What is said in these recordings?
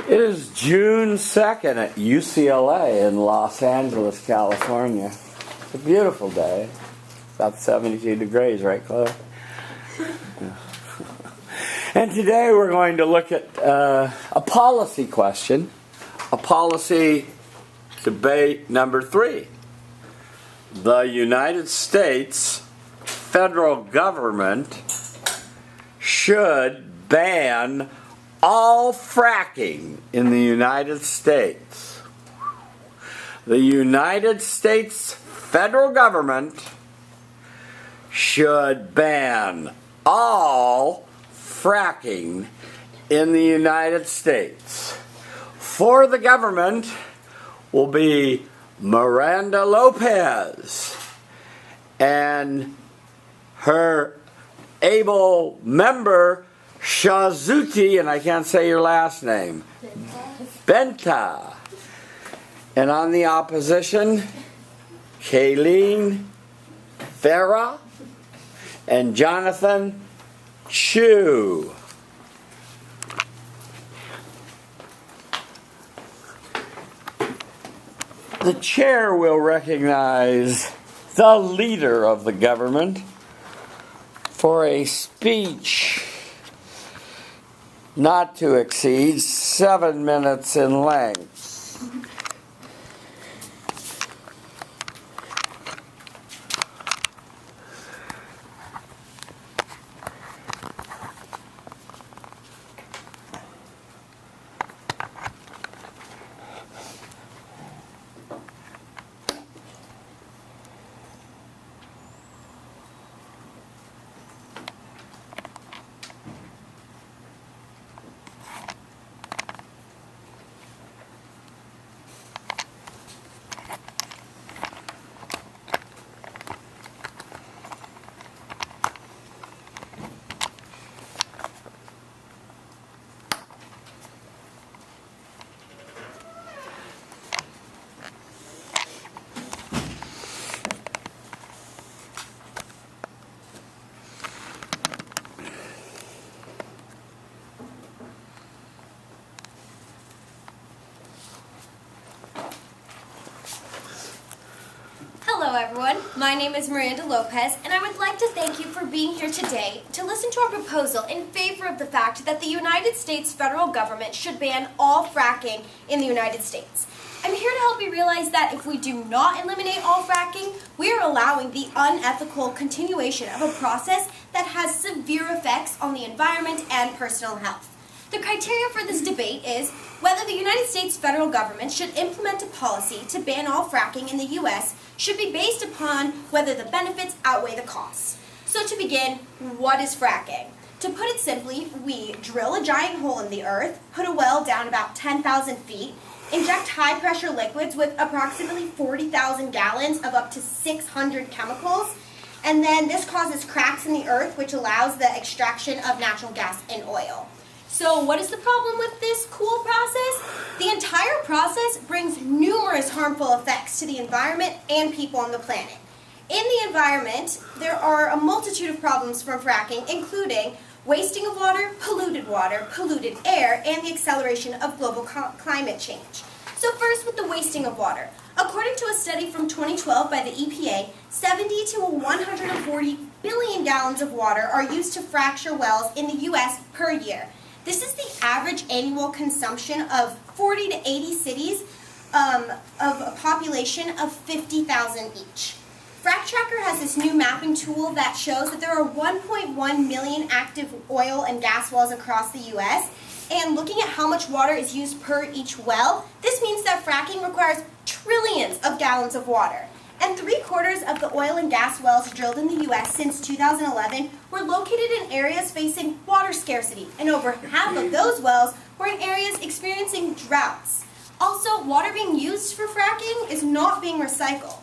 It is June 2nd at UCLA in Los Angeles, California. It's a beautiful day. About 72 degrees, right, Chloe? And today we're going to look at a policy question, a policy debate number 3. The United States federal government should ban all fracking in the United States. The United States federal government should ban all fracking in the United States. For the government will be Miranda Lopez and her able member Shazuti, and I can't say your last name, Benta. And on the opposition, Kayleen Farah and Jonathan Chu. The chair will recognize the leader of the government for a speech not to exceed 7 minutes in length. Hello everyone, my name is Miranda Lopez and I would like to thank you for being here today to listen to our proposal in favor of the fact that the United States federal government should ban all fracking in the United States. I'm here to help you realize that if we do not eliminate all fracking, we are allowing the unethical continuation of a process that has severe effects on the environment and personal health. The criteria for this debate is whether the United States federal government should implement a policy to ban all fracking in the U.S. should be based upon whether the benefits outweigh the costs. So to begin, what is fracking? To put it simply, we drill a giant hole in the earth, put a well down about 10,000 feet, inject high-pressure liquids with approximately 40,000 gallons of up to 600 chemicals, and then this causes cracks in the earth, which allows the extraction of natural gas and oil. So what is the problem with this cool process? The entire process brings numerous harmful effects to the environment and people on the planet. In the environment, there are a multitude of problems from fracking, including wasting of water, polluted air, and the acceleration of global climate change. So first with the wasting of water. According to a study from 2012 by the EPA, 70 to 140 billion gallons of water are used to fracture wells in the U.S. per year. This is the average annual consumption of 40 to 80 cities of a population of 50,000 each. FracTracker has this new mapping tool that shows that there are 1.1 million active oil and gas wells across the U.S. And looking at how much water is used per each well, this means that fracking requires trillions of gallons of water. And 3/4 of the oil and gas wells drilled in the U.S. since 2011 were located in areas facing water scarcity, and over half of those wells were in areas experiencing droughts. Also, water being used for fracking is not being recycled.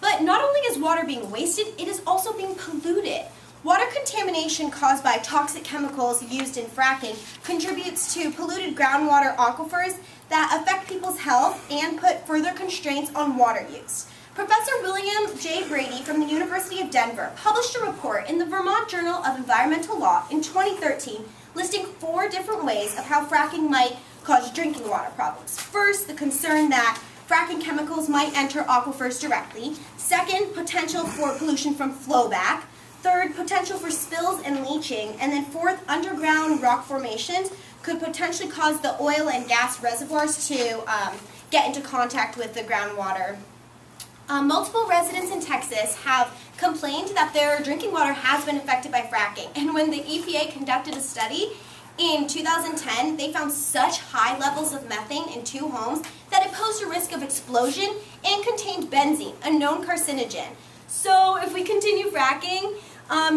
But not only is water being wasted, it is also being polluted. Water contamination caused by toxic chemicals used in fracking contributes to polluted groundwater aquifers that affect people's health and put further constraints on water use. Professor William J. Brady from the University of Denver published a report in the Vermont Journal of Environmental Law in 2013 listing 4 different ways of how fracking might cause drinking water problems. First, the concern that fracking chemicals might enter aquifers directly. Second, potential for pollution from flowback. Third, potential for spills and leaching. And then fourth, underground rock formations could potentially cause the oil and gas reservoirs to get into contact with the groundwater. Multiple residents in Texas have complained that their drinking water has been affected by fracking. And when the EPA conducted a study in 2010, they found such high levels of methane in 2 homes that it posed a risk of explosion and contained benzene, a known carcinogen. So if we continue fracking,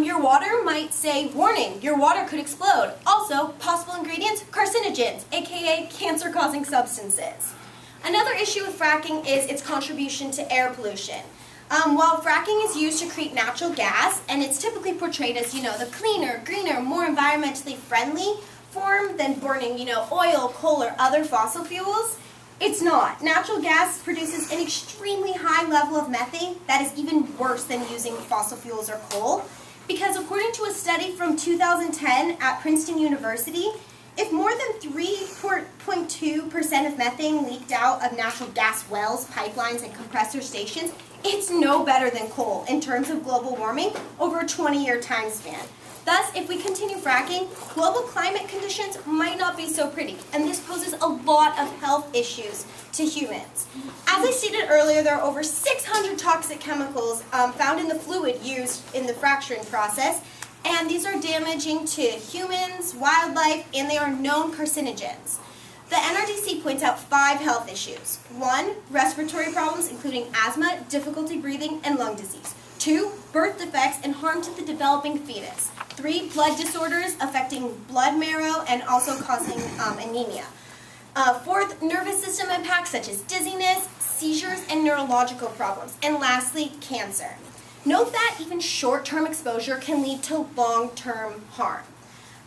your water might say, warning, your water could explode. Also, possible ingredients, carcinogens, aka cancer-causing substances. Another issue with fracking is its contribution to air pollution. While fracking is used to create natural gas, and it's typically portrayed as, the cleaner, greener, more environmentally friendly form than burning, oil, coal, or other fossil fuels, it's not. Natural gas produces an extremely high level of methane that is even worse than using fossil fuels or coal, because according to a study from 2010 at Princeton University, if more than 3.2% of methane leaked out of natural gas wells, pipelines, and compressor stations, it's no better than coal in terms of global warming over a 20-year time span. Thus, if we continue fracking, global climate conditions might not be so pretty, and this poses a lot of health issues to humans. As I stated earlier, there are over 600 toxic chemicals found in the fluid used in the fracturing process, and these are damaging to humans, wildlife, and they are known carcinogens. The NRDC points out 5 health issues. 1, respiratory problems including asthma, difficulty breathing, and lung disease. 2, birth defects and harm to the developing fetus. 3, blood disorders affecting blood marrow and also causing anemia. 4th, nervous system impacts such as dizziness, seizures, and neurological problems. And lastly, cancer. Note that even short-term exposure can lead to long-term harm.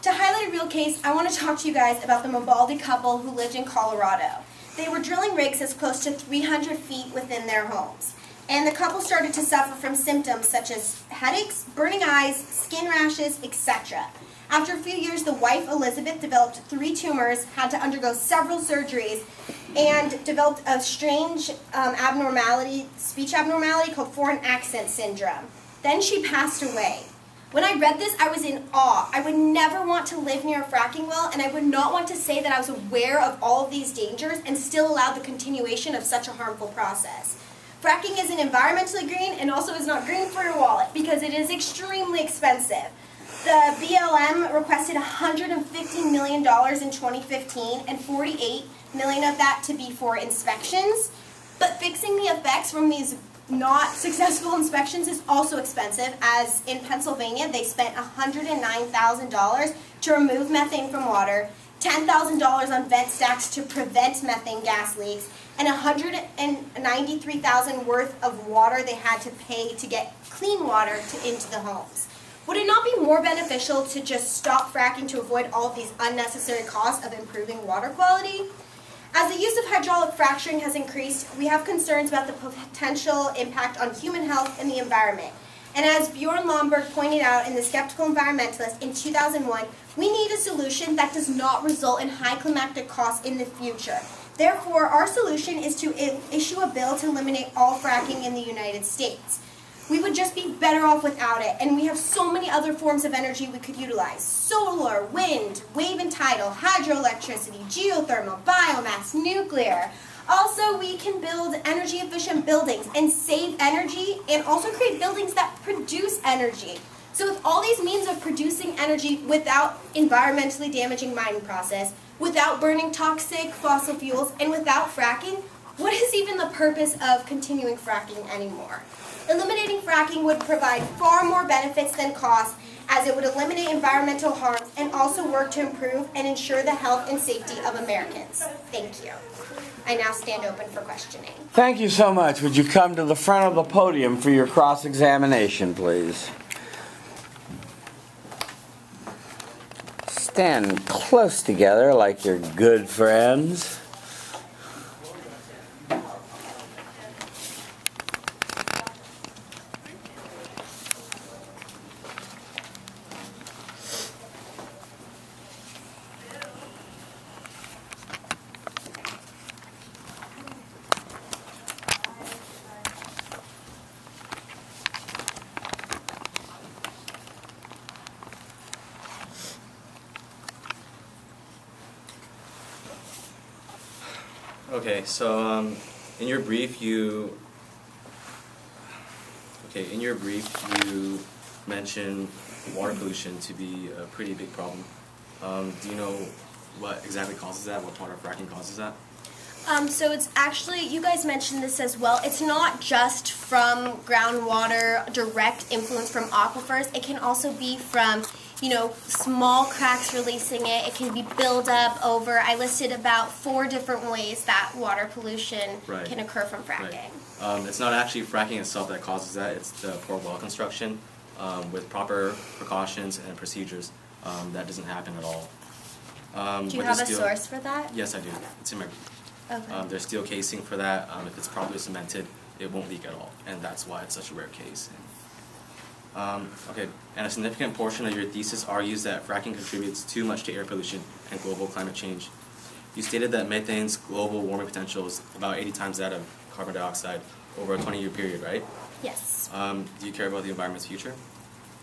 To highlight a real case, I want to talk to you guys about the Mabaldi couple who lived in Colorado. They were drilling rigs as close to 300 feet within their homes. And the couple started to suffer from symptoms such as headaches, burning eyes, skin rashes, etc. After a few years, the wife, Elizabeth, developed 3 tumors, had to undergo several surgeries, and developed a strange speech abnormality called foreign accent syndrome. Then she passed away. When I read this, I was in awe. I would never want to live near a fracking well, and I would not want to say that I was aware of all of these dangers and still allow the continuation of such a harmful process. Fracking isn't environmentally green and also is not green for your wallet because it is extremely expensive. The BLM requested $150 million in 2015 and $48 million of that to be for inspections. But fixing the effects from these not successful inspections is also expensive, as in Pennsylvania they spent $109,000 to remove methane from water, $10,000 on vent stacks to prevent methane gas leaks, and $193,000 worth of water they had to pay to get clean water into the homes. Would it not be more beneficial to just stop fracking to avoid all of these unnecessary costs of improving water quality? As the use of hydraulic fracturing has increased, we have concerns about the potential impact on human health and the environment. And as Bjorn Lomborg pointed out in The Skeptical Environmentalist in 2001, we need a solution that does not result in high climactic costs in the future. Therefore, our solution is to issue a bill to eliminate all fracking in the United States. We would just be better off without it, and we have so many other forms of energy we could utilize. Solar, wind, wave and tidal, hydroelectricity, geothermal, biomass, nuclear. Also, we can build energy-efficient buildings and save energy and also create buildings that produce energy. So with all these means of producing energy without environmentally damaging mining process, without burning toxic fossil fuels, and without fracking, what is even the purpose of continuing fracking anymore? Eliminating fracking would provide far more benefits than costs, as it would eliminate environmental harms and also work to improve and ensure the health and safety of Americans. Thank you. I now stand open for questioning. Thank you so much. Would you come to the front of the podium for your cross-examination, please? Stand close together like you're good friends. Okay, so in your brief you mentioned water pollution to be a pretty big problem. Do you know what exactly causes that? What part of fracking causes that? So it's actually, you guys mentioned this as well, it's not just from groundwater, direct influence from aquifers. It can also be from, you know, small cracks releasing it. It can be buildup over, I listed about 4 different ways that water pollution can occur from fracking. Right. It's not actually fracking itself that causes that, it's the poor well construction with proper precautions and procedures. That doesn't happen at all. Do you have a source for that? Yes, I do. It's in my brief. Okay. There's steel casing for that. If it's properly cemented, it won't leak at all, and that's why it's such a rare case. Okay, and a significant portion of your thesis argues that fracking contributes too much to air pollution and global climate change. You stated that methane's global warming potential is about 80 times that of carbon dioxide over a 20-year period, right? Yes. Do you care about the environment's future?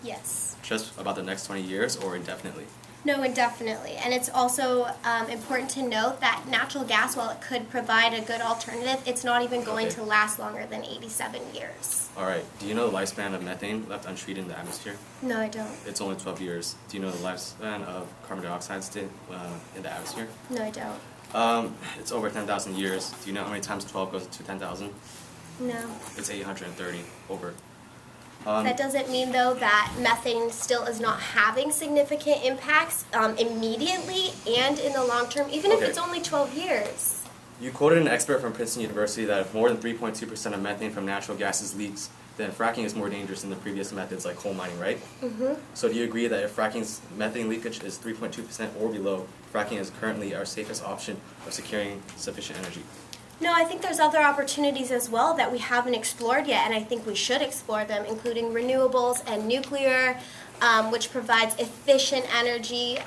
Yes. Just about the next 20 years or indefinitely? No, indefinitely. And it's also important to note that natural gas, while it could provide a good alternative, it's not even going to last longer than 87 years. All right. Do you know the lifespan of methane left untreated in the atmosphere? No, I don't. It's only 12 years. Do you know the lifespan of carbon dioxide in the atmosphere? No, I don't. It's over 10,000 years. Do you know how many times 12 goes to 10,000? No. It's 830 over. That doesn't mean, though, that methane still is not having significant impacts immediately and in the long term, even if it's only 12 years. You quoted an expert from Princeton University that if more than 3.2% of methane from natural gases leaks, then fracking is more dangerous than the previous methods like coal mining, right? Mm-hmm. So do you agree that if fracking's methane leakage is 3.2% or below, fracking is currently our safest option of securing sufficient energy? No, I think there's other opportunities as well that we haven't explored yet, and I think we should explore them, including renewables and nuclear, which provides efficient energy,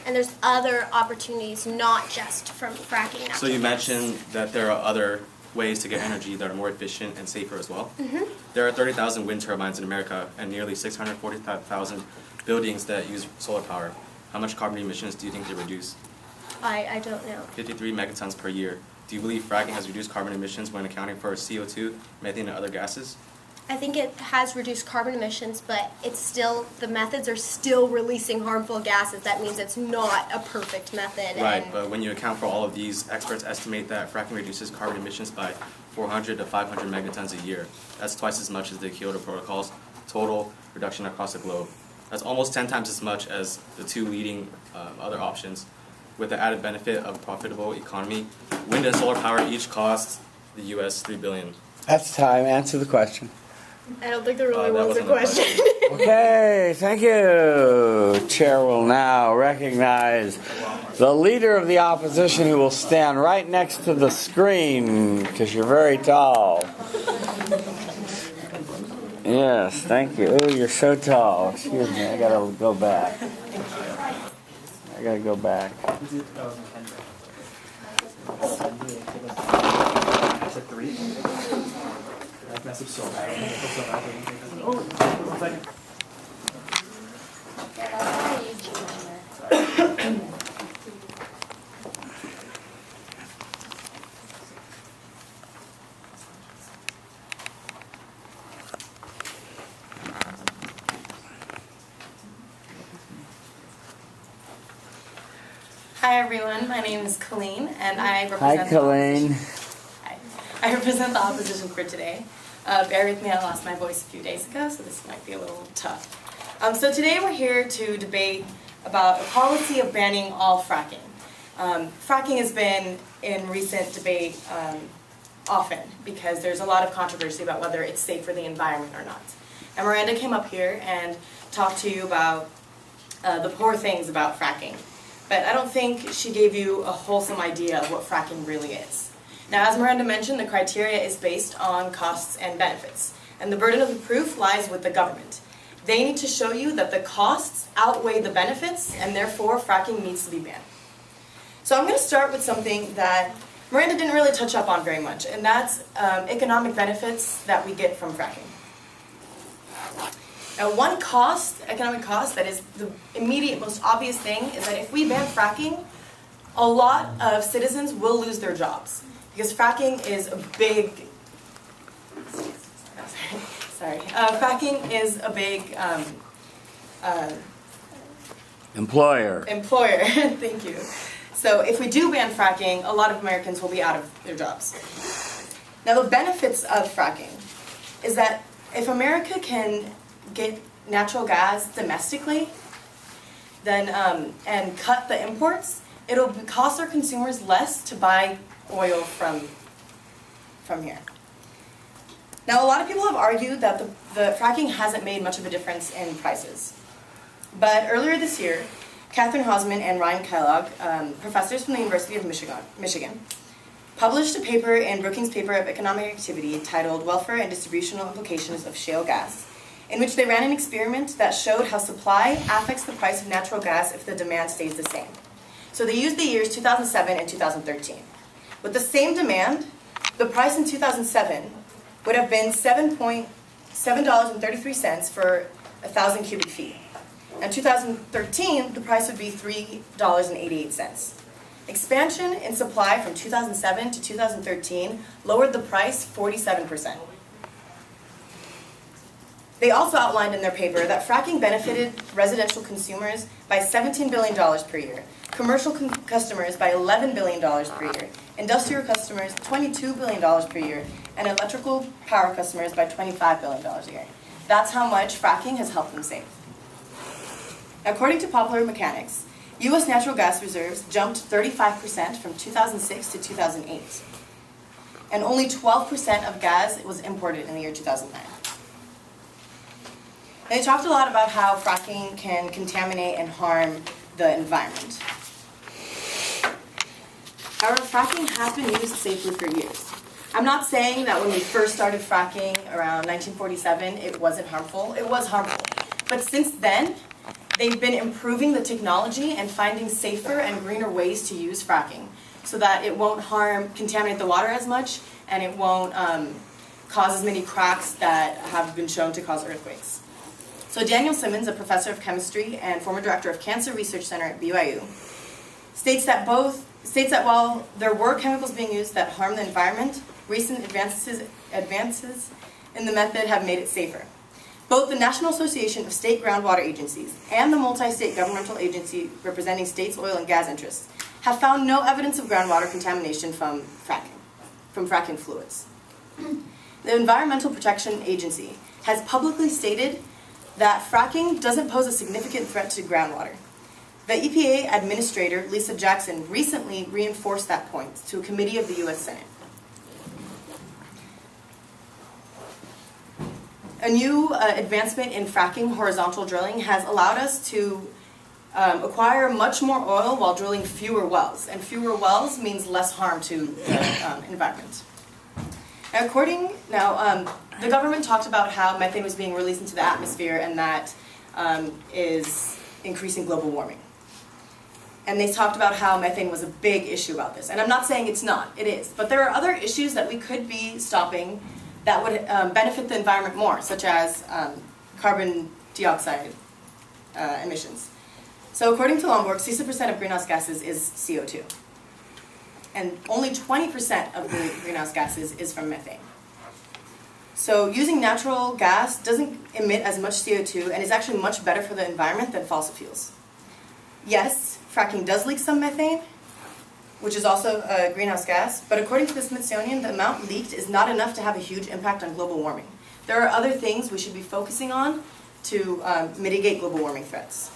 and there's other opportunities not just from fracking. So you mentioned that there are other ways to get energy that are more efficient and safer as well. Mm-hmm. There are 30,000 wind turbines in America and nearly 645,000 buildings that use solar power. How much carbon emissions do you think they reduce? I don't know. 53 megatons per year. Do you believe fracking has reduced carbon emissions when accounting for CO2, methane, and other gases? I think it has reduced carbon emissions, but it's still, the methods are still releasing harmful gases. That means it's not a perfect method. Right, but when you account for all of these, experts estimate that fracking reduces carbon emissions by 400 to 500 megatons a year. That's twice as much as the Kyoto Protocol's total reduction across the globe. That's almost 10 times as much as the 2 leading other options. With the added benefit of a profitable economy, wind and solar power each cost the U.S. $3 billion. That's time. Answer the question. I don't think there really was a question. Okay, thank you. Chair will now recognize the leader of the opposition, who will stand right next to the screen because you're very tall. Yes, thank you. Oh, you're so tall. Excuse me, I gotta go back. I gotta go back. Hi everyone, my name is Colleen and I Hi, represent Colleen. I represent the opposition for today. Bear with me, I lost my voice a few days ago, so this might be a little tough. So today we're here to debate about a policy of banning all fracking. Fracking has been in recent debate often because there's a lot of controversy about whether it's safe for the environment or not. And Miranda came up here and talked to you about the poor things about fracking. But I don't think she gave you a wholesome idea of what fracking really is. Now, as Miranda mentioned, the criteria is based on costs and benefits. And the burden of the proof lies with the government. They need to show you that the costs outweigh the benefits, and therefore fracking needs to be banned. So I'm going to start with something that Miranda didn't really touch up on very much, and that's economic benefits that we get from fracking. Now, one economic cost that is the immediate, most obvious thing, is that if we ban fracking, a lot of citizens will lose their jobs because fracking is a big, fracking is a big Employer. employer. Thank you. So if we do ban fracking, a lot of Americans will be out of their jobs. Now the benefits of fracking is that if America can get natural gas domestically, then and cut the imports, it'll cost our consumers less to buy oil from here. Now, a lot of people have argued that the fracking hasn't made much of a difference in prices. But earlier this year, Catherine Hausman and Ryan Kellogg, professors from the University of Michigan, published a paper in Brookings' Paper of Economic Activity titled Welfare and Distributional Implications of Shale Gas, in which they ran an experiment that showed how supply affects the price of natural gas if the demand stays the same. So they used the years 2007 and 2013. With the same demand, the price in 2007 would have been $7.33 for 1,000 cubic feet. In 2013, the price would be $3.88. Expansion in supply from 2007 to 2013 lowered the price 47%. They also outlined in their paper that fracking benefited residential consumers by $17 billion per year, commercial customers by $11 billion per year, industrial customers $22 billion per year, and electrical power customers by $25 billion a year. That's how much fracking has helped them save. According to Popular Mechanics, U.S. natural gas reserves jumped 35% from 2006 to 2008, and only 12% of gas was imported in the year 2009. They talked a lot about how fracking can contaminate and harm the environment. However, fracking has been used safely for years. I'm not saying that when we first started fracking around 1947, it wasn't harmful. It was harmful. But since then, they've been improving the technology and finding safer and greener ways to use fracking so that it won't contaminate the water as much, and it won't cause as many cracks that have been shown to cause earthquakes. So Daniel Simmons, a professor of chemistry and former director of Cancer Research Center at BYU, states that while there were chemicals being used that harm the environment, recent advances in the method have made it safer. Both the National Association of State Groundwater Agencies and the multi-state governmental agency representing states' oil and gas interests have found no evidence of groundwater contamination from fracking fluids. The Environmental Protection Agency has publicly stated that fracking doesn't pose a significant threat to groundwater. The EPA Administrator, Lisa Jackson, recently reinforced that point to a committee of the U.S. Senate. A new advancement in fracking horizontal drilling has allowed us to acquire much more oil while drilling fewer wells, and fewer wells means less harm to the environment. The government talked about how methane was being released into the atmosphere, and that is increasing global warming. And they talked about how methane was a big issue about this. And I'm not saying it's not, it is. But there are other issues that we could be stopping that would benefit the environment more, such as carbon dioxide emissions. So according to Lomborg, 60% of greenhouse gases is CO2. And only 20% of the greenhouse gases is from methane. So using natural gas doesn't emit as much CO2 and is actually much better for the environment than fossil fuels. Yes, fracking does leak some methane, which is also a greenhouse gas, but according to the Smithsonian, the amount leaked is not enough to have a huge impact on global warming. There are other things we should be focusing on to mitigate global warming threats.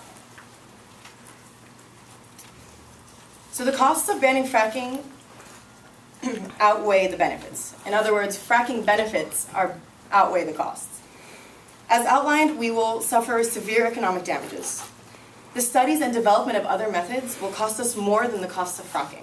So the costs of banning fracking outweigh the benefits. In other words, fracking benefits outweigh the costs. As outlined, we will suffer severe economic damages. The studies and development of other methods will cost us more than the cost of fracking.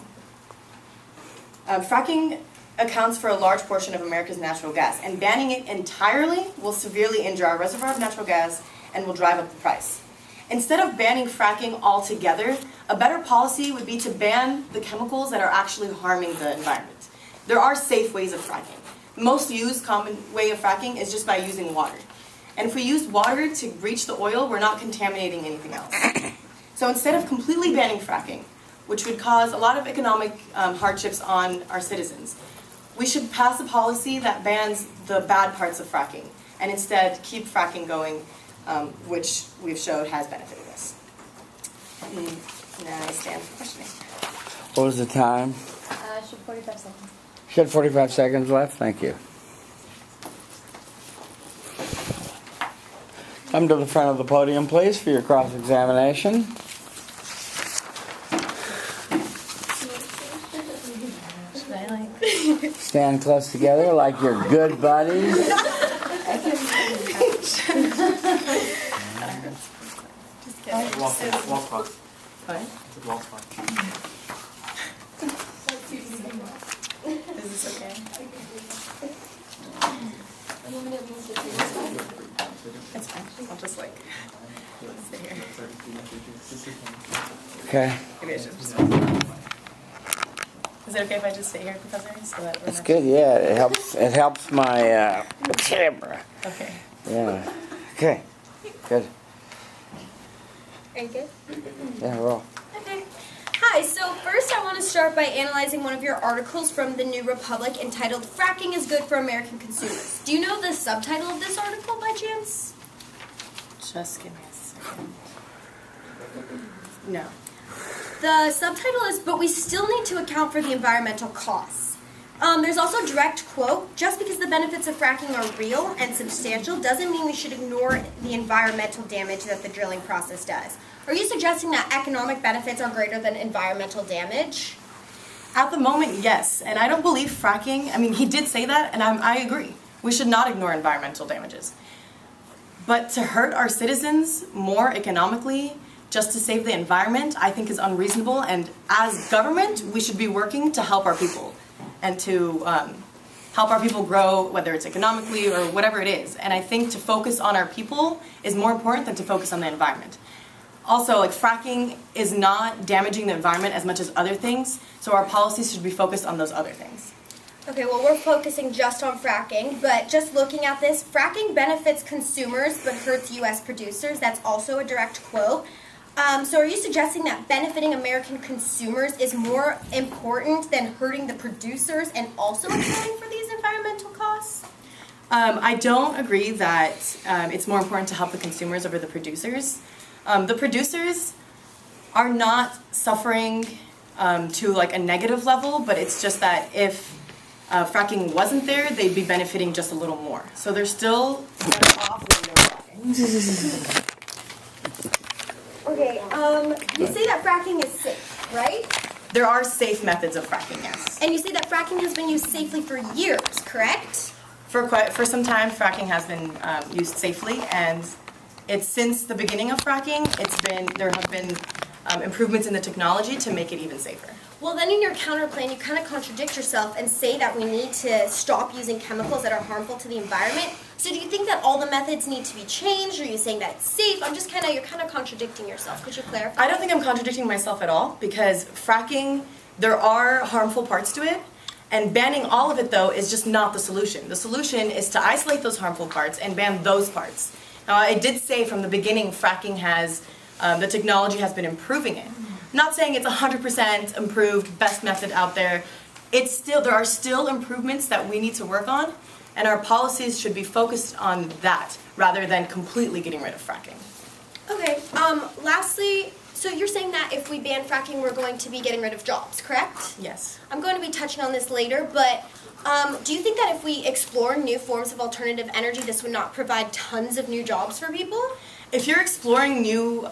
Fracking accounts for a large portion of America's natural gas, and banning it entirely will severely injure our reservoir of natural gas and will drive up the price. Instead of banning fracking altogether, a better policy would be to ban the chemicals that are actually harming the environment. There are safe ways of fracking. The most used common way of fracking is just by using water. And if we use water to reach the oil, we're not contaminating anything else. So instead of completely banning fracking, which would cause a lot of economic hardships on our citizens. We should pass a policy that bans the bad parts of fracking and instead keep fracking going, which we've showed has benefited us. Now I stand for questioning. What was the time? Should 45 seconds. She had 45 seconds left. Thank you. Come to the front of the podium, please, for your cross-examination. Stand close together like you're good buddies. Is this okay? It's fine. I'll just like sit here. Okay. Maybe I should just. Is it okay if I just sit here, Professor? So that we're That's not- good. Yeah, it helps. It helps my camera. Okay. Yeah. Okay. Good. Are you good? Yeah, roll. Okay. Hi, so first I want to start by analyzing one of your articles from the New Republic entitled Fracking is Good for American Consumers. Do you know the subtitle of this article by chance? Just give me a second. No. The subtitle is, but we still need to account for the environmental costs. There's also a direct quote, just because the benefits of fracking are real and substantial doesn't mean we should ignore the environmental damage that the drilling process does. Are you suggesting that economic benefits are greater than environmental damage? At the moment, yes. And I don't believe fracking, I mean, he did say that, and I agree. We should not ignore environmental damages. But to hurt our citizens more economically, just to save the environment, I think is unreasonable. And as government, we should be working to help our people and to help our people grow, whether it's economically or whatever it is. And I think to focus on our people is more important than to focus on the environment. Also, like fracking is not damaging the environment as much as other things, so our policies should be focused on those other things. Okay, well, we're focusing just on fracking, but just looking at this, fracking benefits consumers but hurts U.S. producers. That's also a direct quote. So are you suggesting that benefiting American consumers is more important than hurting the producers and also accounting for these environmental costs? I don't agree that it's more important to help the consumers over the producers. The producers are not suffering to like a negative level, but it's just that if fracking wasn't there, they'd be benefiting just a little more. So they're still better off with no fracking. Okay, you say that fracking is safe, right? There are safe methods of fracking, yes. And you say that fracking has been used safely for years, correct? For some time, fracking has been used safely, and it's since the beginning of fracking, there have been improvements in the technology to make it even safer. Well, then in your counterplan, you kind of contradict yourself and say that we need to stop using chemicals that are harmful to the environment. So do you think that all the methods need to be changed, or are you saying that it's safe? You're kind of contradicting yourself. Could you clarify? I don't think I'm contradicting myself at all, because fracking, there are harmful parts to it, and banning all of it, though, is just not the solution. The solution is to isolate those harmful parts and ban those parts. Now, I did say from the beginning, fracking the technology has been improving it. I'm not saying it's 100% improved, best method out there. There are still improvements that we need to work on, and our policies should be focused on that rather than completely getting rid of fracking. Okay, lastly, so you're saying that if we ban fracking, we're going to be getting rid of jobs, correct? Yes. I'm going to be touching on this later, but do you think that if we explore new forms of alternative energy, this would not provide tons of new jobs for people? If you're exploring new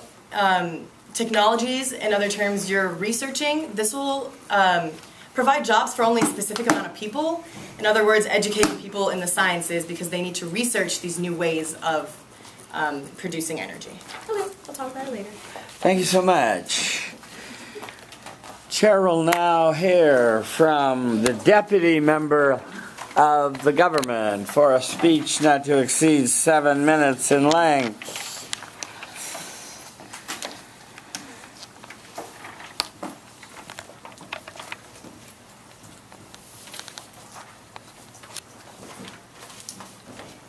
technologies, in other terms, you're researching, this will provide jobs for only a specific amount of people. In other words, educating people in the sciences because they need to research these new ways of producing energy. Okay, we'll talk about it later. Thank you so much. Chair will now hear from the deputy member of the government for a speech not to exceed 7 minutes in length.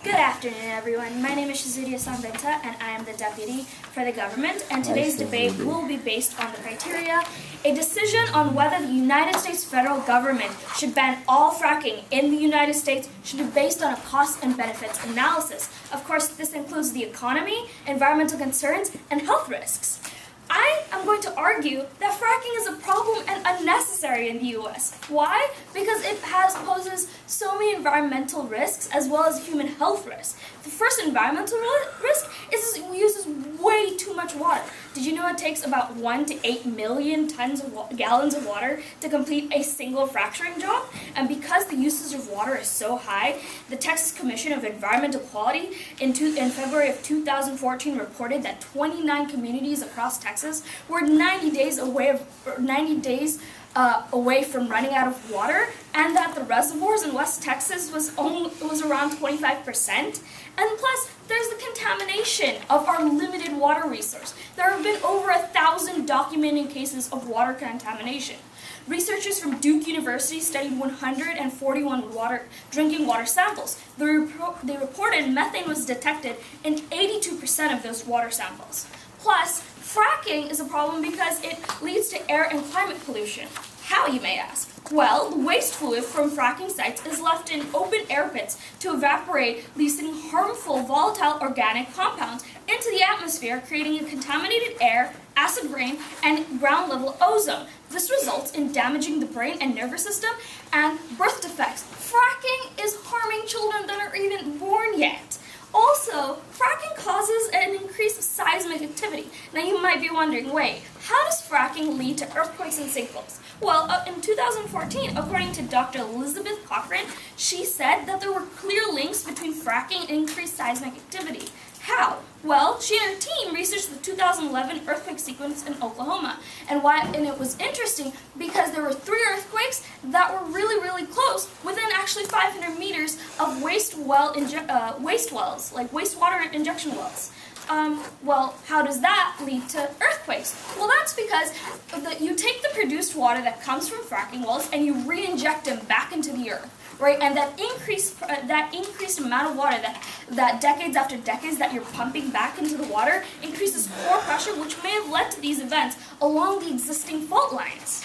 Good afternoon, everyone. My name is Shazudia Sanbenta, and I am the deputy for the government. And today's debate will be based on the criteria: a decision on whether the United States federal government should ban all fracking in the United States should be based on a cost and benefits analysis. Of course, this includes the economy, environmental concerns, and health risks. I am going to argue that fracking is a problem and unnecessary in the U.S. Why? Because it poses so many environmental risks as well as human health risks. The first environmental risk is it uses way too much water. Did you know it takes about 1 to 8 million gallons of water to complete a single fracturing job? And because the usage of water is so high, the Texas Commission of Environmental Quality in February of 2014 reported that 29 communities across Texas were 90 days away from running out of water, and that the reservoirs in West Texas was around 25%. And plus, there's the contamination of our limited water resource. There have been over 1,000 documented cases of water contamination. Researchers from Duke University studied 141 drinking water samples. They reported methane was detected in 82% of those water samples. Plus, fracking is a problem because it leads to air and climate pollution. How, you may ask? Well, the waste fluid from fracking sites is left in open air pits to evaporate, releasing harmful volatile organic compounds into the atmosphere, creating a contaminated air, acid rain, and ground-level ozone. This results in damaging the brain and nervous system and birth defects. Fracking is harming children that are even born yet. Also, fracking causes an increase of seismic activity. Now you might be wondering, wait, how does fracking lead to earthquakes and sinkholes? Well, in 2014, according to Dr. Elizabeth Cochran, she said that there were clear links between fracking and increased seismic activity. How? Well, she and her team researched the 2011 earthquake sequence in Oklahoma, and it was interesting because there were 3 earthquakes that were really close, within actually 500 meters of waste wells, like wastewater injection wells. Well, how does that lead to earthquakes? Well, that's because you take the produced water that comes from fracking wells and you re-inject them back into the earth, right? And that increased amount of water that decades after decades that you're pumping back into the water increases core pressure, which may have led to these events along the existing fault lines.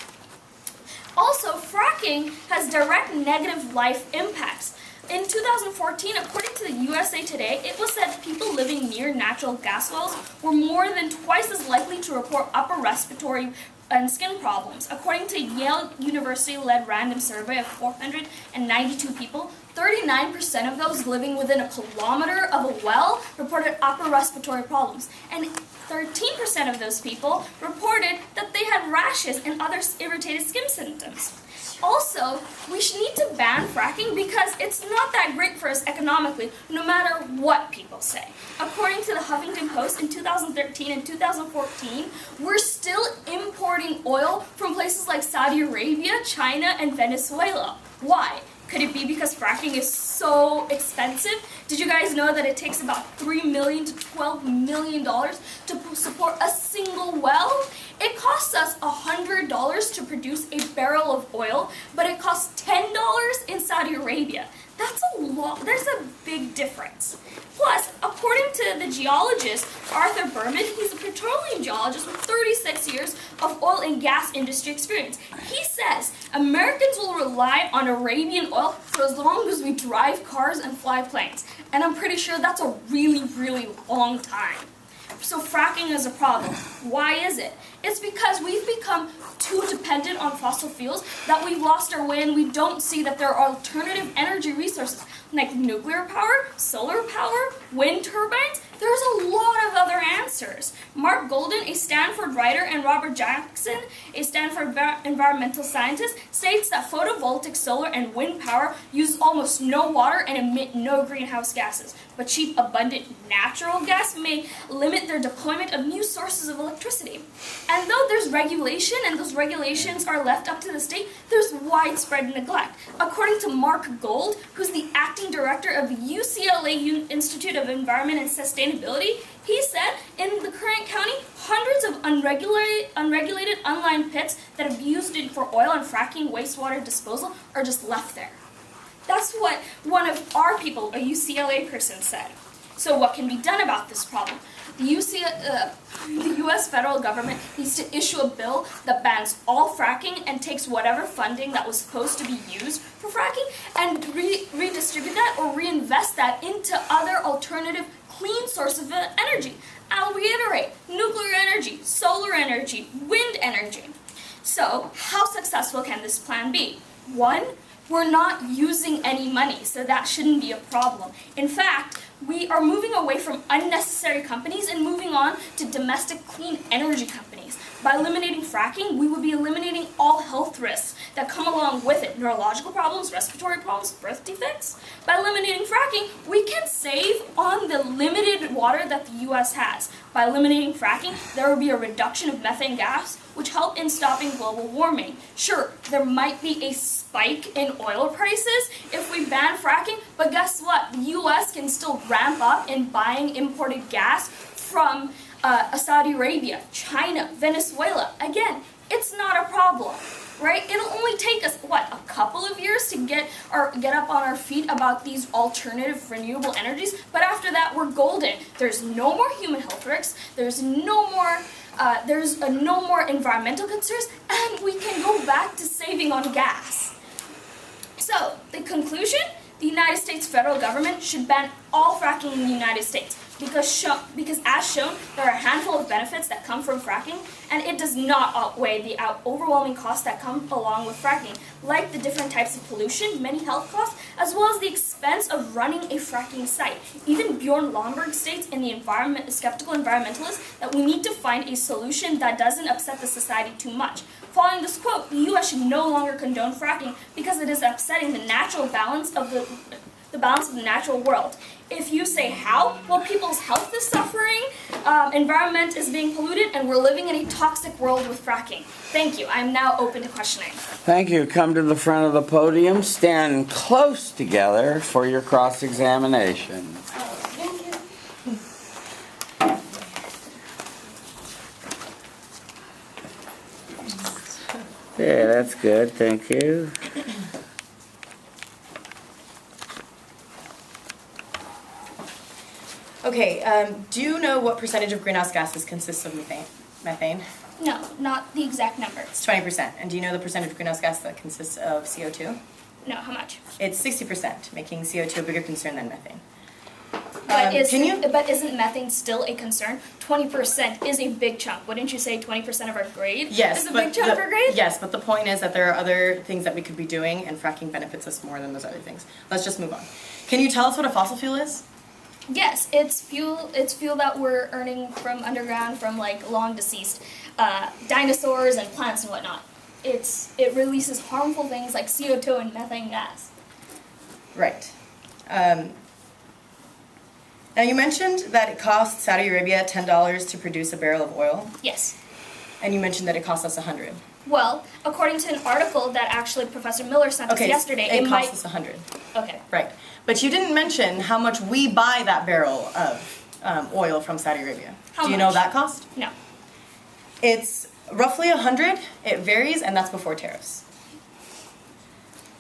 Also, fracking has direct negative life impacts. In 2014, according to the USA Today, it was said people living near natural gas wells were more than twice as likely to report upper respiratory and skin problems. According to Yale University-led random survey of 492 people, 39% of those living within a kilometer of a well reported upper respiratory problems, and 13% of those people reported that they had rashes and other irritated skin symptoms. Also, we need to ban fracking because it's not that great for us economically, no matter what people say. According to the Huffington Post, in 2013 and 2014, we're still importing oil from places like Saudi Arabia, China, and Venezuela. Why? Could it be because fracking is so expensive? Did you guys know that it takes about $3 million to $12 million to support a single well? It costs us $100 to produce a barrel of oil, but it costs $10 in Saudi Arabia. That's a lot. There's a big difference. Plus, according to the geologist Arthur Berman, he's a petroleum geologist with 36 years of oil and gas industry experience. He says Americans will rely on Arabian oil for as long as we drive cars and fly planes. And I'm pretty sure that's a really long time. So fracking is a problem. Why is it? It's because we've become too dependent on fossil fuels that we've lost our way, and we don't see that there are alternative energy resources like nuclear power, solar power, wind turbines. There's a lot of other answers. Mark Golden, a Stanford writer, and Robert Jackson, a Stanford environmental scientist, states that photovoltaic, solar, and wind power use almost no water and emit no greenhouse gases. But cheap, abundant natural gas may limit their deployment of new sources of electricity. And though there's regulation, and those regulations are left up to the state, there's widespread neglect. According to Mark Gold, who's the acting director of the UCLA Institute of Environment and Sustainability, he said in the current county, hundreds of unregulated unlined pits that have used it for oil and fracking wastewater disposal are just left there. That's what one of our people, a UCLA person, said. So what can be done about this problem? The U.S. federal government needs to issue a bill that bans all fracking and takes whatever funding that was supposed to be used for fracking and redistribute that or reinvest that into other alternative clean sources of energy. I'll reiterate, nuclear energy, solar energy, wind energy. So, how successful can this plan be? One, we're not using any money, so that shouldn't be a problem. In fact, we are moving away from unnecessary companies and moving on to domestic clean energy companies. By eliminating fracking, we will be eliminating all health risks that come along with it. Neurological problems, respiratory problems, birth defects. By eliminating fracking, we can save on the limited water that the U.S. has. By eliminating fracking, there will be a reduction of methane gas, which help in stopping global warming. Sure, there might be a spike in oil prices if we ban fracking, but guess what? The U.S. can still ramp up in buying imported gas from Saudi Arabia, China, Venezuela. Again, it's not a problem, right? It'll only take us, what, a couple of years to get up on our feet about these alternative renewable energies, but after that, we're golden. There's no more human health risks, there's no more environmental concerns, and we can go back to saving on gas. So, the conclusion? The United States federal government should ban all fracking in the United States because as shown, there are a handful of benefits that come from fracking, and it does not outweigh the overwhelming costs that come along with fracking, like the different types of pollution, many health costs, as well as the expense of running a fracking site. Even Bjorn Lomborg states in the Skeptical Environmentalist that we need to find a solution that doesn't upset the society too much. Following this quote, the U.S. should no longer condone fracking because it is upsetting the natural balance of the balance of the natural world. If you say how, well, people's health is suffering, environment is being polluted, and we're living in a toxic world with fracking. Thank you. I'm now open to questioning. Thank you. Come to the front of the podium. Stand close together for your cross-examination. Yeah, that's good. Thank you. Okay, do you know what percentage of greenhouse gases consists of methane? No, not the exact number. It's 20%. And do you know the percentage of greenhouse gas that consists of CO2? No, how much? It's 60%, making CO2 a bigger concern than methane. But isn't methane still a concern? 20% is a big chunk. Wouldn't you say 20% of our grade is a big chunk of our grade? Yes, but the point is that there are other things that we could be doing, and fracking benefits us more than those other things. Let's just move on. Can you tell us what a fossil fuel is? Yes, it's fuel that we're earning from underground from like long deceased dinosaurs and plants and whatnot. It releases harmful things like CO2 and methane gas. Right. Now you mentioned that it costs Saudi Arabia $10 to produce a barrel of oil. Yes. And you mentioned that it costs us $100. Well, according to an article that actually Professor Miller sent us yesterday, it costs us $100. Okay. Right. But you didn't mention how much we buy that barrel of oil from Saudi Arabia. Do you know that cost? No. It's roughly $100. It varies, and that's before tariffs.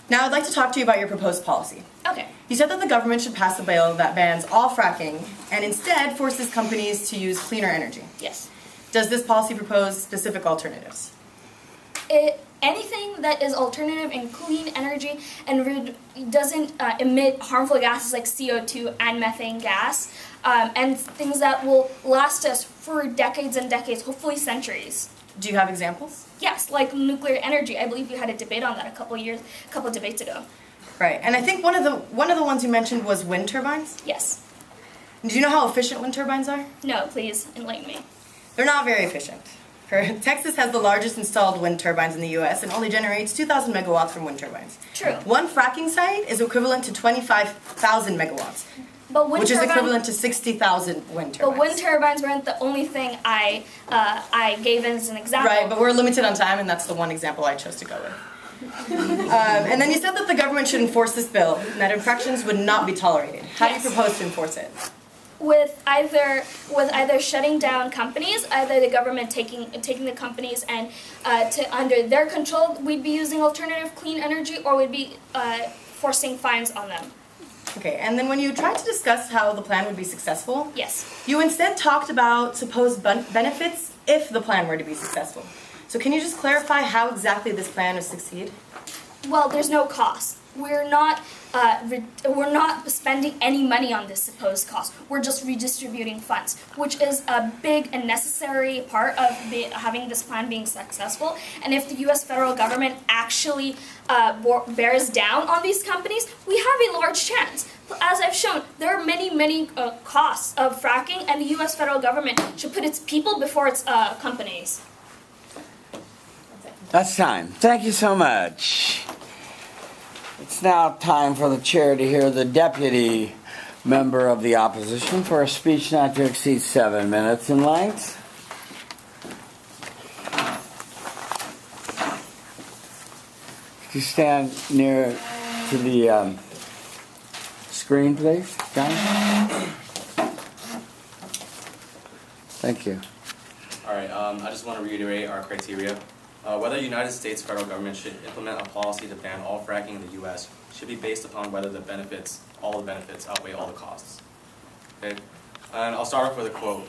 Now I'd like to talk to you about your proposed policy. Okay. You said that the government should pass a bill that bans all fracking and instead forces companies to use cleaner energy. Yes. Does this policy propose specific alternatives? Anything that is alternative and clean energy and doesn't emit harmful gases like CO2 and methane gas, and things that will last us for decades and decades, hopefully centuries. Do you have examples? Yes, like nuclear energy. I believe we had a debate on that a couple of debates ago. Right, and I think one of the ones you mentioned was wind turbines. Yes. Do you know how efficient wind turbines are? No, please enlighten me. They're not very efficient. Texas has the largest installed wind turbines in the U.S. and only generates 2,000 megawatts from wind turbines. True. One fracking site is equivalent to 25,000 megawatts, which is equivalent to 60,000 wind turbines. But wind turbines weren't the only thing I gave as an example. Right, but we're limited on time, and that's the one example I chose to go with. And then you said that the government should enforce this bill, and that infractions would not be tolerated. How do you propose to enforce it? With either shutting down companies, either the government taking the companies and under their control, we'd be using alternative clean energy, or we'd be forcing fines on them. Okay, and then when you tried to discuss how the plan would be successful, Yes. you instead talked about supposed benefits if the plan were to be successful. So can you just clarify how exactly this plan would succeed? Well, there's no cost. We're not spending any money on this supposed cost. We're just redistributing funds, which is a big and necessary part of having this plan being successful. And if the U.S. federal government actually bears down on these companies, we have a large chance. As I've shown, there are many costs of fracking, and the U.S. federal government should put its people before its companies. That's time. Thank you so much. It's now time for the chair to hear the deputy member of the opposition for a speech not to exceed 7 minutes in length. Could you stand near to the screen, please, John? Thank you. All right, I just want to reiterate our criteria. Whether the United States federal government should implement a policy to ban all fracking in the U.S. should be based upon whether all the benefits outweigh all the costs. Okay, and I'll start off with a quote.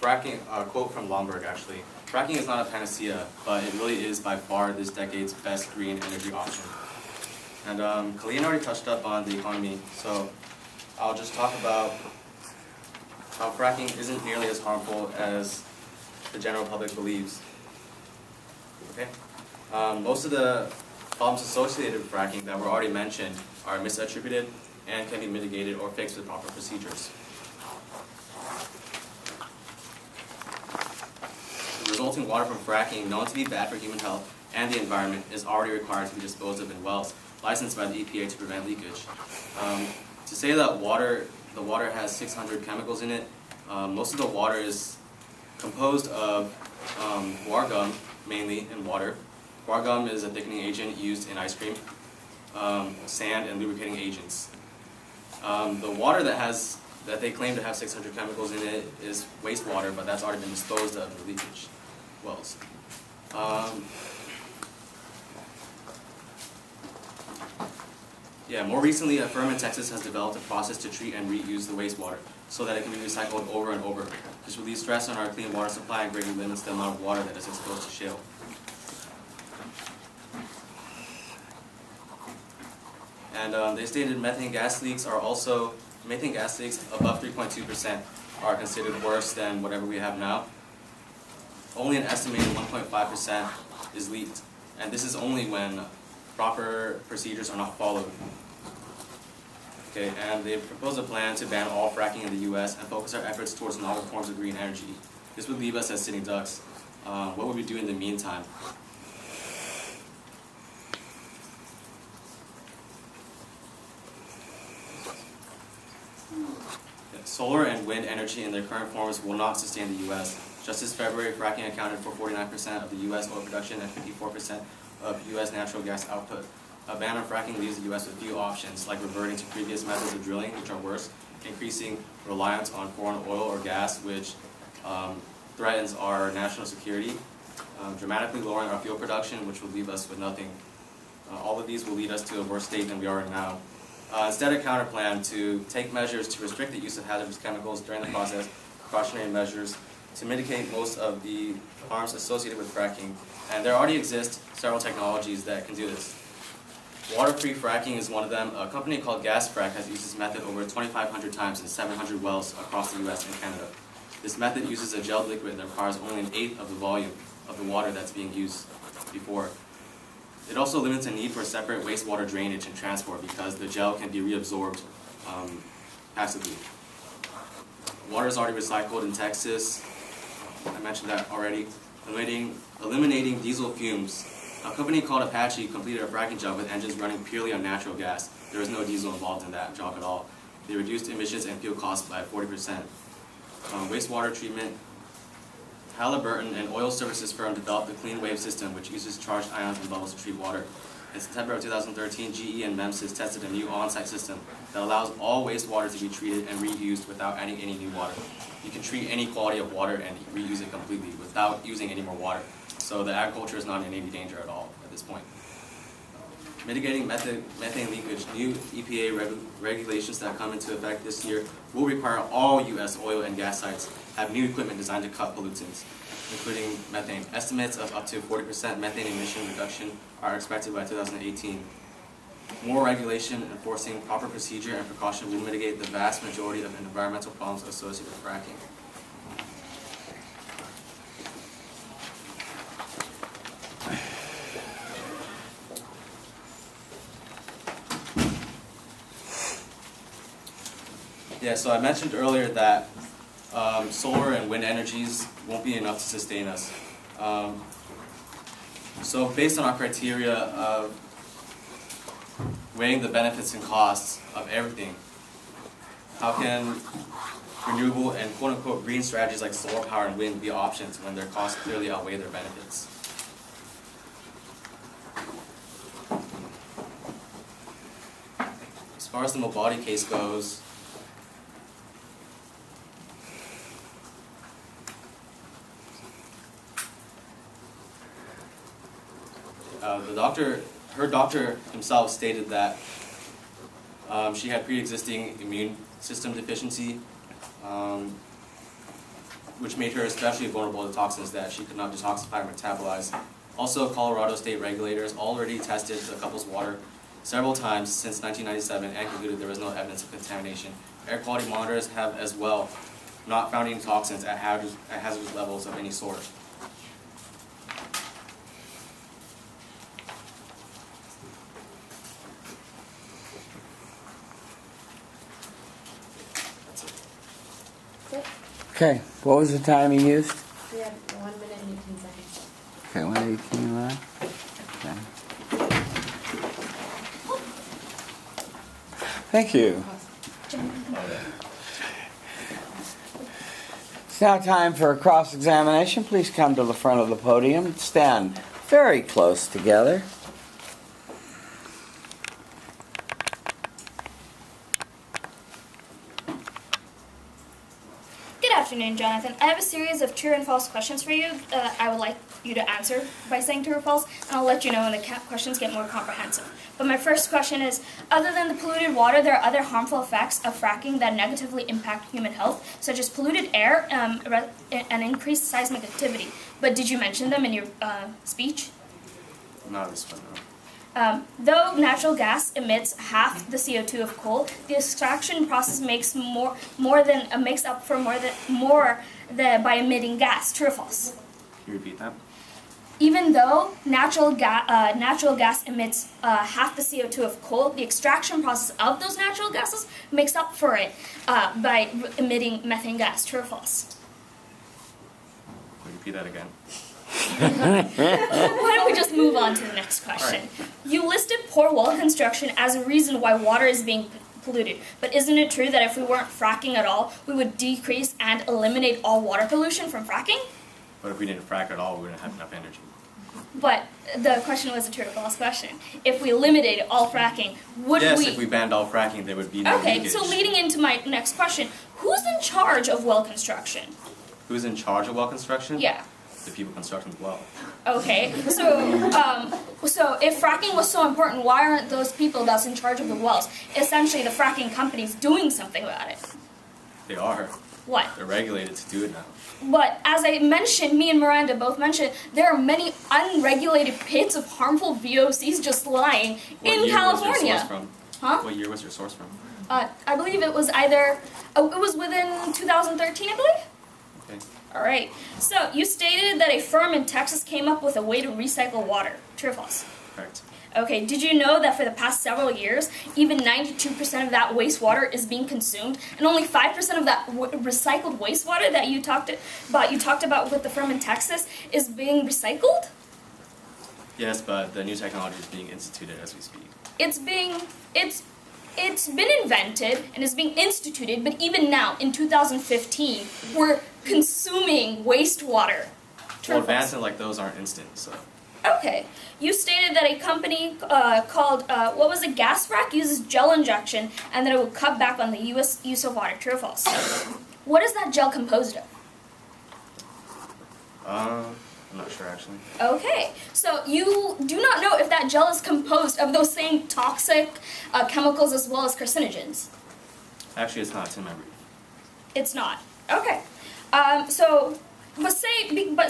Quote from Lomberg actually. Fracking is not a panacea, but it really is by far this decade's best green energy option. And Colleen already touched up on the economy, so I'll just talk about how fracking isn't nearly as harmful as the general public believes. Okay. Most of the problems associated with fracking that were already mentioned are misattributed and can be mitigated or fixed with proper procedures. The resulting water from fracking, known to be bad for human health and the environment, is already required to be disposed of in wells licensed by the EPA to prevent leakage. To say that the water has 600 chemicals in it, most of the water is composed of guar gum, mainly in water. Guar gum is a thickening agent used in ice cream, sand, and lubricating agents. The water that they claim to have 600 chemicals in it is wastewater, but that's already been disposed of in leakage wells. More recently, a firm in Texas has developed a process to treat and reuse the wastewater so that it can be recycled over and over. This relieves stress on our clean water supply and greatly limits the amount of water that is exposed to shale. And they stated methane gas leaks above 3.2% are considered worse than whatever we have now. Only an estimated 1.5% is leaked, and this is only when proper procedures are not followed. Okay, and they propose a plan to ban all fracking in the U.S. and focus our efforts towards novel forms of green energy. This would leave us as sitting ducks. What would we do in the meantime? Solar and wind energy in their current forms will not sustain the U.S. Just this February, fracking accounted for 49% of the U.S. oil production and 54% of U.S. natural gas output. A ban on fracking leaves the U.S. with few options, like reverting to previous methods of drilling, which are worse, increasing reliance on foreign oil or gas, which threatens our national security, dramatically lowering our fuel production, which will leave us with nothing. All of these will lead us to a worse state than we are in now. Instead, a counterplan to take measures to restrict the use of hazardous chemicals during the process, precautionary measures to mitigate most of the harms associated with fracking. And there already exist several technologies that can do this. Water-free fracking is one of them. A company called GasFrac has used this method over 2,500 times in 700 wells across the U.S. and Canada. This method uses a gelled liquid that requires only 1/8 of the volume of the water that's being used before. It also limits the need for separate wastewater drainage and transport because the gel can be reabsorbed passively. Water is already recycled in Texas. I mentioned that already. Eliminating diesel fumes. A company called Apache completed a fracking job with engines running purely on natural gas. There was no diesel involved in that job at all. They reduced emissions and fuel costs by 40%. Wastewater treatment. Halliburton, an oil services firm, developed the Clean Wave system, which uses charged ions and bubbles to treat water. In September of 2013, GE and MEMSys tested a new on-site system that allows all wastewater to be treated and reused without adding any new water. You can treat any quality of water and reuse it completely without using any more water. So the agriculture is not in any danger at all at this point. Mitigating methane leakage, new EPA regulations that come into effect this year will require all U.S. oil and gas sites have new equipment designed to cut pollutants, including methane. Estimates of up to 40% methane emission reduction are expected by 2018. More regulation enforcing proper procedure and precaution will mitigate the vast majority of environmental problems associated with fracking. Yeah, so I mentioned earlier that solar and wind energies won't be enough to sustain us. So based on our criteria of weighing the benefits and costs of everything, how can renewable and quote-unquote green strategies like solar power and wind be options when their costs clearly outweigh their benefits? As far as the mobility case goes, her doctor himself stated that she had pre-existing immune system deficiency, which made her especially vulnerable to toxins that she could not detoxify or metabolize. Also, Colorado state regulators already tested the couple's water several times since 1997 and concluded there was no evidence of contamination. Air quality monitors have as well not found any toxins at hazardous levels of any sort. Okay, what was the time you used? We have 1 minute and 18 seconds. Okay, 1:18 left. Okay. Thank you. It's now time for a cross-examination. Please come to the front of the podium. Stand very close together. Good afternoon, Jonathan. I have a series of true and false questions for you that I would like you to answer by saying true or false, and I'll let you know when the questions get more comprehensive. But my first question is, other than the polluted water, there are other harmful effects of fracking that negatively impact human health, such as polluted air and increased seismic activity. But did you mention them in your speech? Not this one, no. Though natural gas emits half the CO2 of coal, the extraction process makes more by emitting gas. True or false? Can you repeat that? Even though natural gas emits half the CO2 of coal, the extraction process of those natural gases makes up for it by emitting methane gas. True or false? Can you repeat that again? Why don't we just move on to the next question? Right. You listed poor well construction as a reason why water is being polluted, but isn't it true that if we weren't fracking at all, we would decrease and eliminate all water pollution from fracking? But if we didn't frack at all, we wouldn't have enough energy. But the question was a true or false question. If we eliminated all fracking, would Yes, we... if we banned all fracking, there would be no Okay, leakage. so leading into my next question, who's in charge of well construction? Who's in charge of well construction? Yeah. The people constructing the well. Okay, so if fracking was so important, why aren't those people that's in charge of the wells, essentially the fracking companies, doing something about it? They are. What? They're regulated to do it now. But as I mentioned, me and Miranda both mentioned, there are many unregulated pits of harmful VOCs just lying in California. What year was your source from? Huh? What year was your source from? I believe it was it was within 2013, I believe. Okay. All right. So you stated that a firm in Texas came up with a way to recycle water. True or false? Correct. Okay. Did you know that for the past several years, even 92% of that wastewater is being consumed, and only 5% of that recycled wastewater that you talked about with the firm in Texas is being recycled? Yes, but the new technology is being instituted as we speak. It's been invented and is being instituted, but even now, in 2015, we're consuming wastewater. True Well, or false? advancements like those aren't instant, so. Okay. You stated that a company called, gas frac uses gel injection and that it will cut back on the use of water. True or false? What is that gel composed of? I'm not sure actually. Okay. So you do not know if that that gel is composed of those same toxic chemicals as well as carcinogens? Actually, it's not, it's in memory. It's not. Okay. But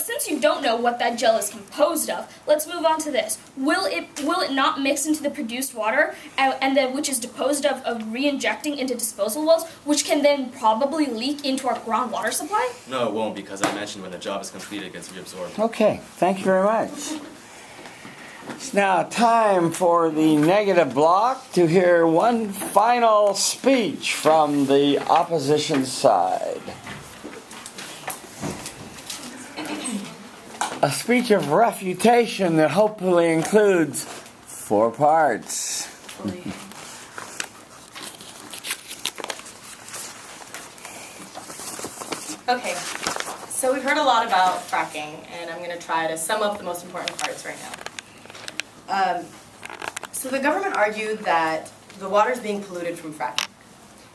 since you don't know what that gel is composed of, let's move on to this. Will it not mix into the produced water, and then which is disposed of re-injecting into disposal wells, which can then probably leak into our groundwater supply? No, it won't, because I mentioned when the job is completed, it gets reabsorbed. Okay, thank you very much. It's now time for the negative block to hear one final speech from the opposition side. A speech of refutation that hopefully includes 4 parts. Okay, so we've heard a lot about fracking, and I'm going to try to sum up the most important parts right now. So the government argued that the water is being polluted from fracking.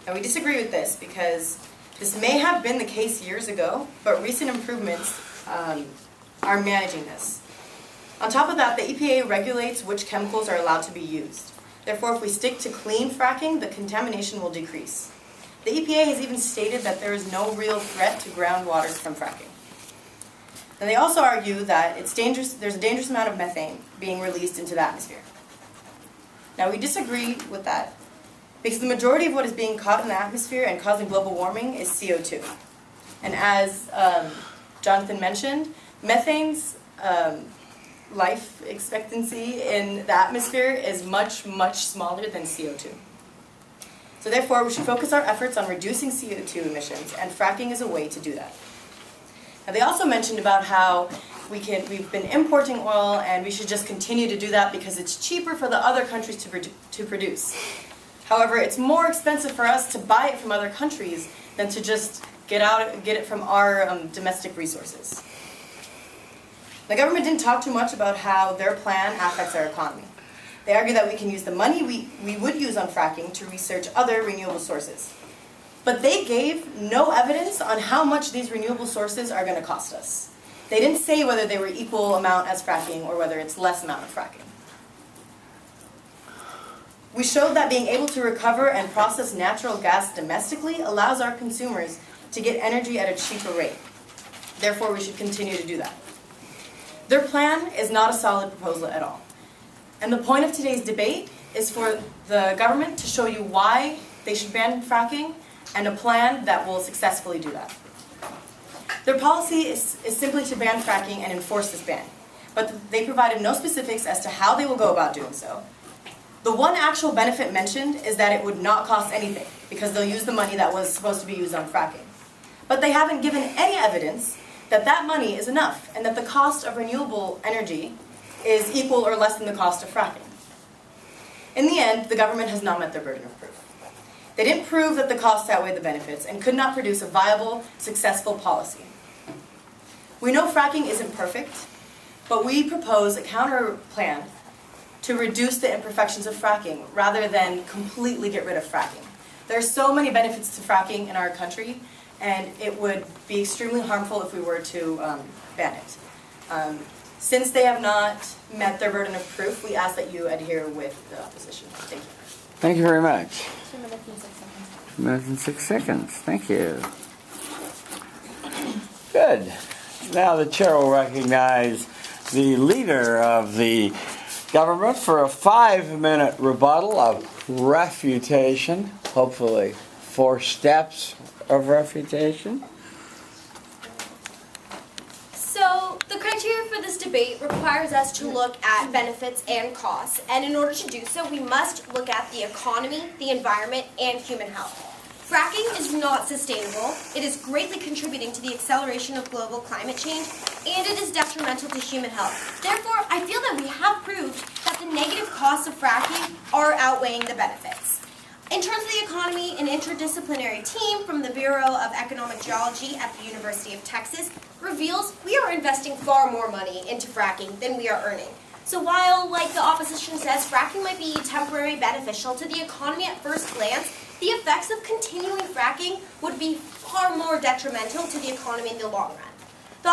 And we disagree with this because this may have been the case years ago, but recent improvements are managing this. On top of that, the EPA regulates which chemicals are allowed to be used. Therefore, if we stick to clean fracking, the contamination will decrease. The EPA has even stated that there is no real threat to groundwater from fracking. And they also argue that it's dangerous, there's a dangerous amount of methane being released into the atmosphere. Now, we disagree with that because the majority of what is being caught in the atmosphere and causing global warming is CO2. And as Jonathan mentioned, methane's life expectancy in the atmosphere is much, much smaller than CO2. So therefore, we should focus our efforts on reducing CO2 emissions, and fracking is a way to do that. Now, they also mentioned about how we've been importing oil, and we should just continue to do that because it's cheaper for the other countries to produce. However, it's more expensive for us to buy it from other countries than to just get it from our domestic resources. The government didn't talk too much about how their plan affects our economy. They argue that we can use the money we would use on fracking to research other renewable sources. But they gave no evidence on how much these renewable sources are going to cost us. They didn't say whether they were equal amount as fracking or whether it's less amount of fracking. We showed that being able to recover and process natural gas domestically allows our consumers to get energy at a cheaper rate. Therefore, we should continue to do that. Their plan is not a solid proposal at all. And the point of today's debate is for the government to show you why they should ban fracking and a plan that will successfully do that. Their policy is simply to ban fracking and enforce this ban, but they provided no specifics as to how they will go about doing so. The one actual benefit mentioned is that it would not cost anything because they'll use the money that was supposed to be used on fracking. But they haven't given any evidence that that money is enough and that the cost of renewable energy is equal or less than the cost of fracking. In the end, the government has not met their burden of proof. They didn't prove that the costs outweigh the benefits and could not produce a viable, successful policy. We know fracking isn't perfect, but we propose a counter plan to reduce the imperfections of fracking rather than completely get rid of fracking. There are so many benefits to fracking in our country, and it would be extremely harmful if we were to ban it. Since they have not met their burden of proof, we ask that you adhere with the opposition. Thank you. Thank you very much. 2 minutes and 6 seconds. 2 minutes and 6 seconds. Thank you. Good. Now the chair will recognize the leader of the government for a 5-minute rebuttal of refutation. Hopefully 4 steps of refutation. So, the criteria for this debate requires us to look at benefits and costs, and in order to do so, we must look at the economy, the environment, and human health. Fracking is not sustainable, it is greatly contributing to the acceleration of global climate change, and it is detrimental to human health. Therefore, I feel that we have proved that the negative costs of fracking are outweighing the benefits. In terms of the economy, an interdisciplinary team from the Bureau of Economic Geology at the University of Texas reveals we are investing far more money into fracking than we are earning. So while, like the opposition says, fracking might be temporarily beneficial to the economy at first glance, the effects of continuing fracking would be far more detrimental to the economy in the long run. The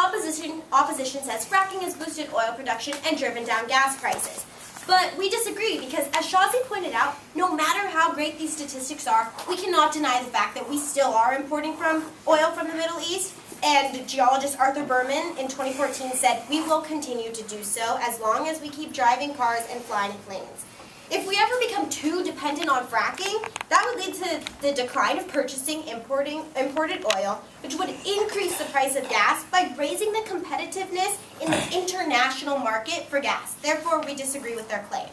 opposition says fracking has boosted oil production and driven down gas prices. But we disagree because, as Shazi pointed out, no matter how great these statistics are, we cannot deny the fact that we still are importing oil from the Middle East. And geologist Arthur Berman in 2014 said, we will continue to do so as long as we keep driving cars and flying planes. If we ever become too dependent on fracking, that would lead to the decline of purchasing imported oil, which would increase the price of gas by raising the competitiveness in the international market for gas. Therefore, we disagree with their claim.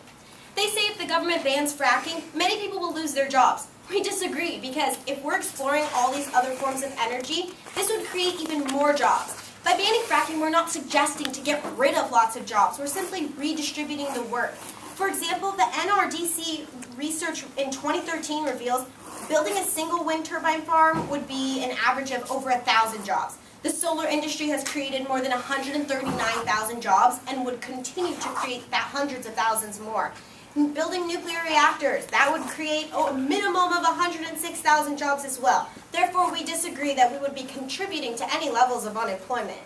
They say if the government bans fracking, many people will lose their jobs. We disagree because if we're exploring all these other forms of energy, this would create even more jobs. By banning fracking, we're not suggesting to get rid of lots of jobs. We're simply redistributing the work. For example, the NRDC research in 2013 reveals building a single wind turbine farm would be an average of over 1,000 jobs. The solar industry has created more than 139,000 jobs and would continue to create hundreds of thousands more. Building nuclear reactors, that would create a minimum of 106,000 jobs as well. Therefore, we disagree that we would be contributing to any levels of unemployment.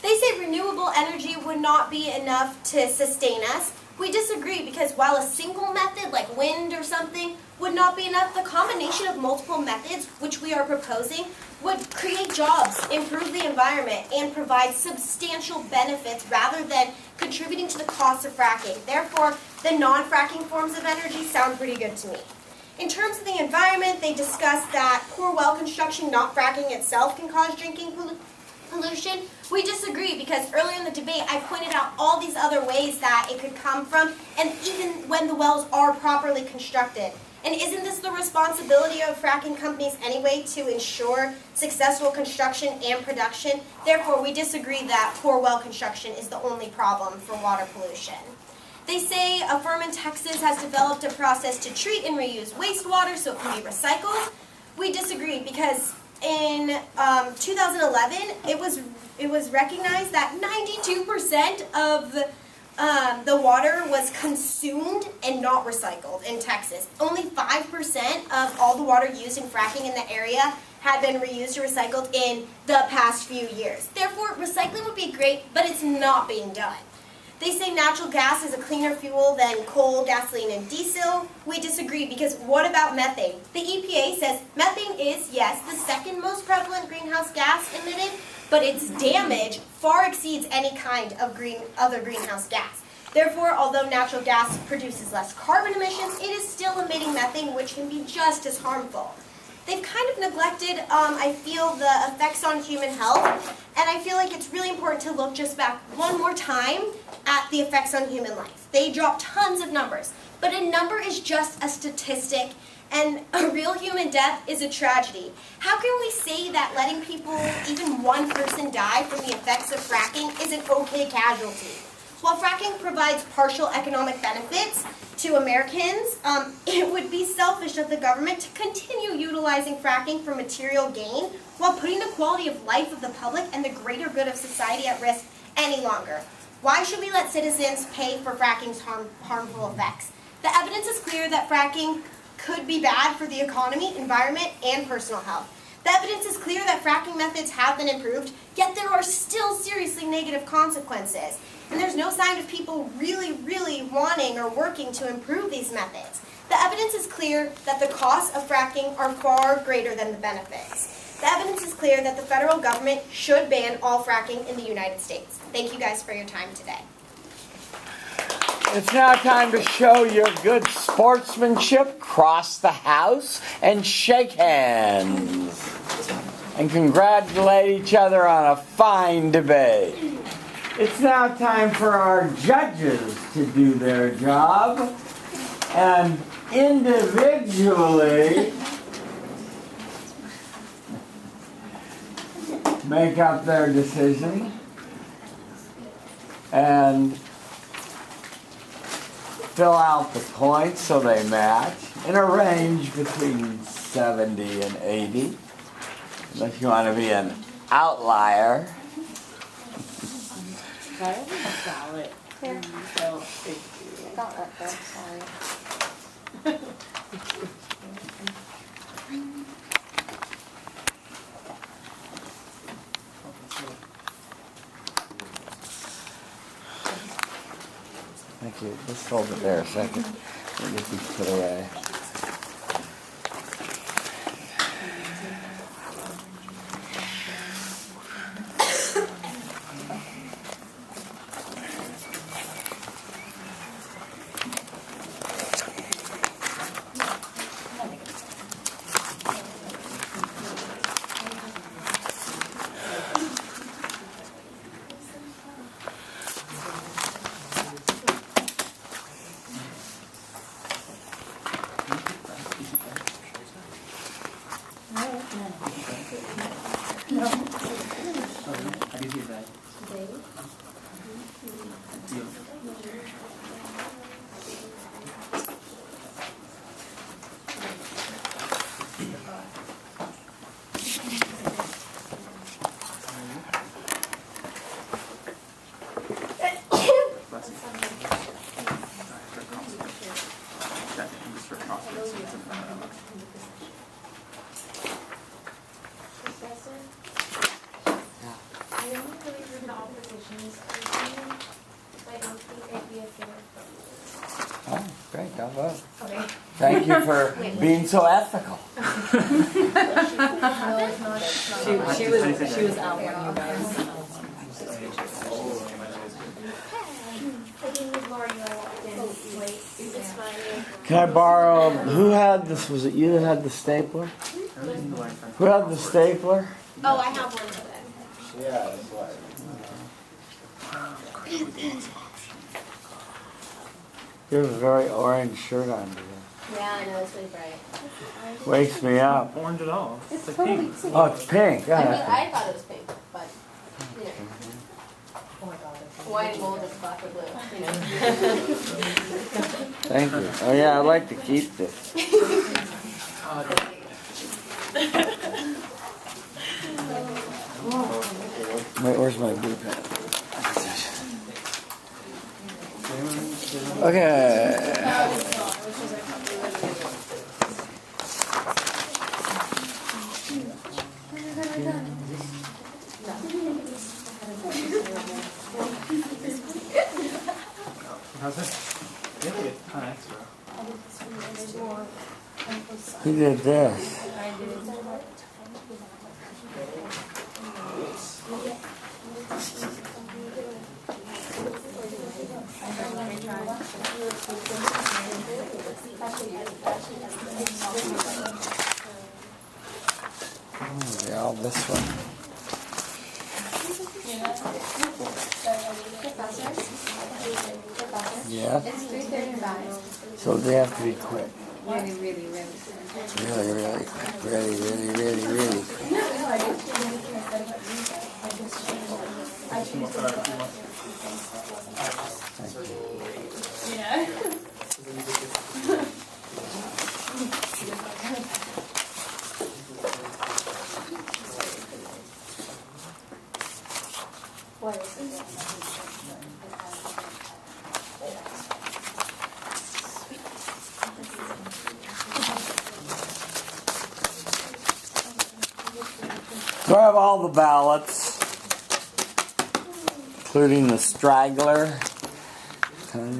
They say renewable energy would not be enough to sustain us. We disagree because while a single method, like wind or something, would not be enough, the combination of multiple methods, which we are proposing, would create jobs, improve the environment, and provide substantial benefits rather than contributing to the cost of fracking. Therefore, the non-fracking forms of energy sound pretty good to me. In terms of the environment, they discuss that poor well construction, not fracking itself, can cause drinking pollution. We disagree because earlier in the debate I pointed out all these other ways that it could come from, and even when the wells are properly constructed. And isn't this the responsibility of fracking companies anyway to ensure successful construction and production? Therefore, we disagree that poor well construction is the only problem for water pollution. They say a firm in Texas has developed a process to treat and reuse wastewater so it can be recycled. We disagree because in 2011, it was recognized that 92% of the water was consumed and not recycled in Texas. Only 5% of all the water used in fracking in the area had been reused or recycled in the past few years. Therefore, recycling would be great, but it's not being done. They say natural gas is a cleaner fuel than coal, gasoline, and diesel. We disagree because what about methane? The EPA says methane is, yes, the second most prevalent greenhouse gas emitted, but its damage far exceeds any kind of other greenhouse gas. Therefore, although natural gas produces less carbon emissions, it is still emitting methane, which can be just as harmful. They've kind of neglected, I feel, the effects on human health, and I feel like it's really important to look just back one more time at the effects on human life. They drop tons of numbers, but a number is just a statistic, and a real human death is a tragedy. How can we say that letting people, even one person, die from the effects of fracking is an okay casualty? While fracking provides partial economic benefits to Americans, it would be selfish of the government to continue utilizing fracking for material gain while putting the quality of life of the public and the greater good of society at risk any longer. Why should we let citizens pay for fracking's harmful effects? The evidence is clear that fracking could be bad for the economy, environment, and personal health. The evidence is clear that fracking methods have been improved, yet there are still seriously negative consequences. And there's no sign of people really wanting or working to improve these methods. The evidence is clear that the costs of fracking are far greater than the benefits. The evidence is clear that the federal government should ban all fracking in the United States. Thank you guys for your time today. It's now time to show your good sportsmanship, cross the house, and shake hands. And congratulate each other on a fine debate. It's now time for our judges to do their job and individually make up their decision and fill out the points so they match in a range between 70 and 80, unless you want to be an outlier. I have a ballot. Here. So, thank you. Got that though, sorry. Thank Thank you. Just hold it there a second. Let me get these put away. Oh, great. How about it? Okay. Thank you for being so ethical. She was out when you guys. Can I borrow? Who had this? Was it you that had the stapler? Who had the stapler? Oh, I have one today. Yeah, that's right. You have a very orange shirt on today. Yeah, I know, it's really bright. Wakes me up. Orange at all. It's totally pink. Oh, it's pink. Yeah, I mean, that's I thought it was pink, but, you know. Oh my god. White and gold is black or blue, you know. Thank you. Oh yeah, I'd like to keep this. Wait, where's my blue pen? Okay. How's it? Yeah, it's kind of extra. Who did this? Oh, yeah, this one. Yeah. It's 3:35. So they have to be quick. Really, really, really. Really, really quick. Really, really, really, really quick. Thank you. Yeah. So I have all the ballots, including the straggler. Okay.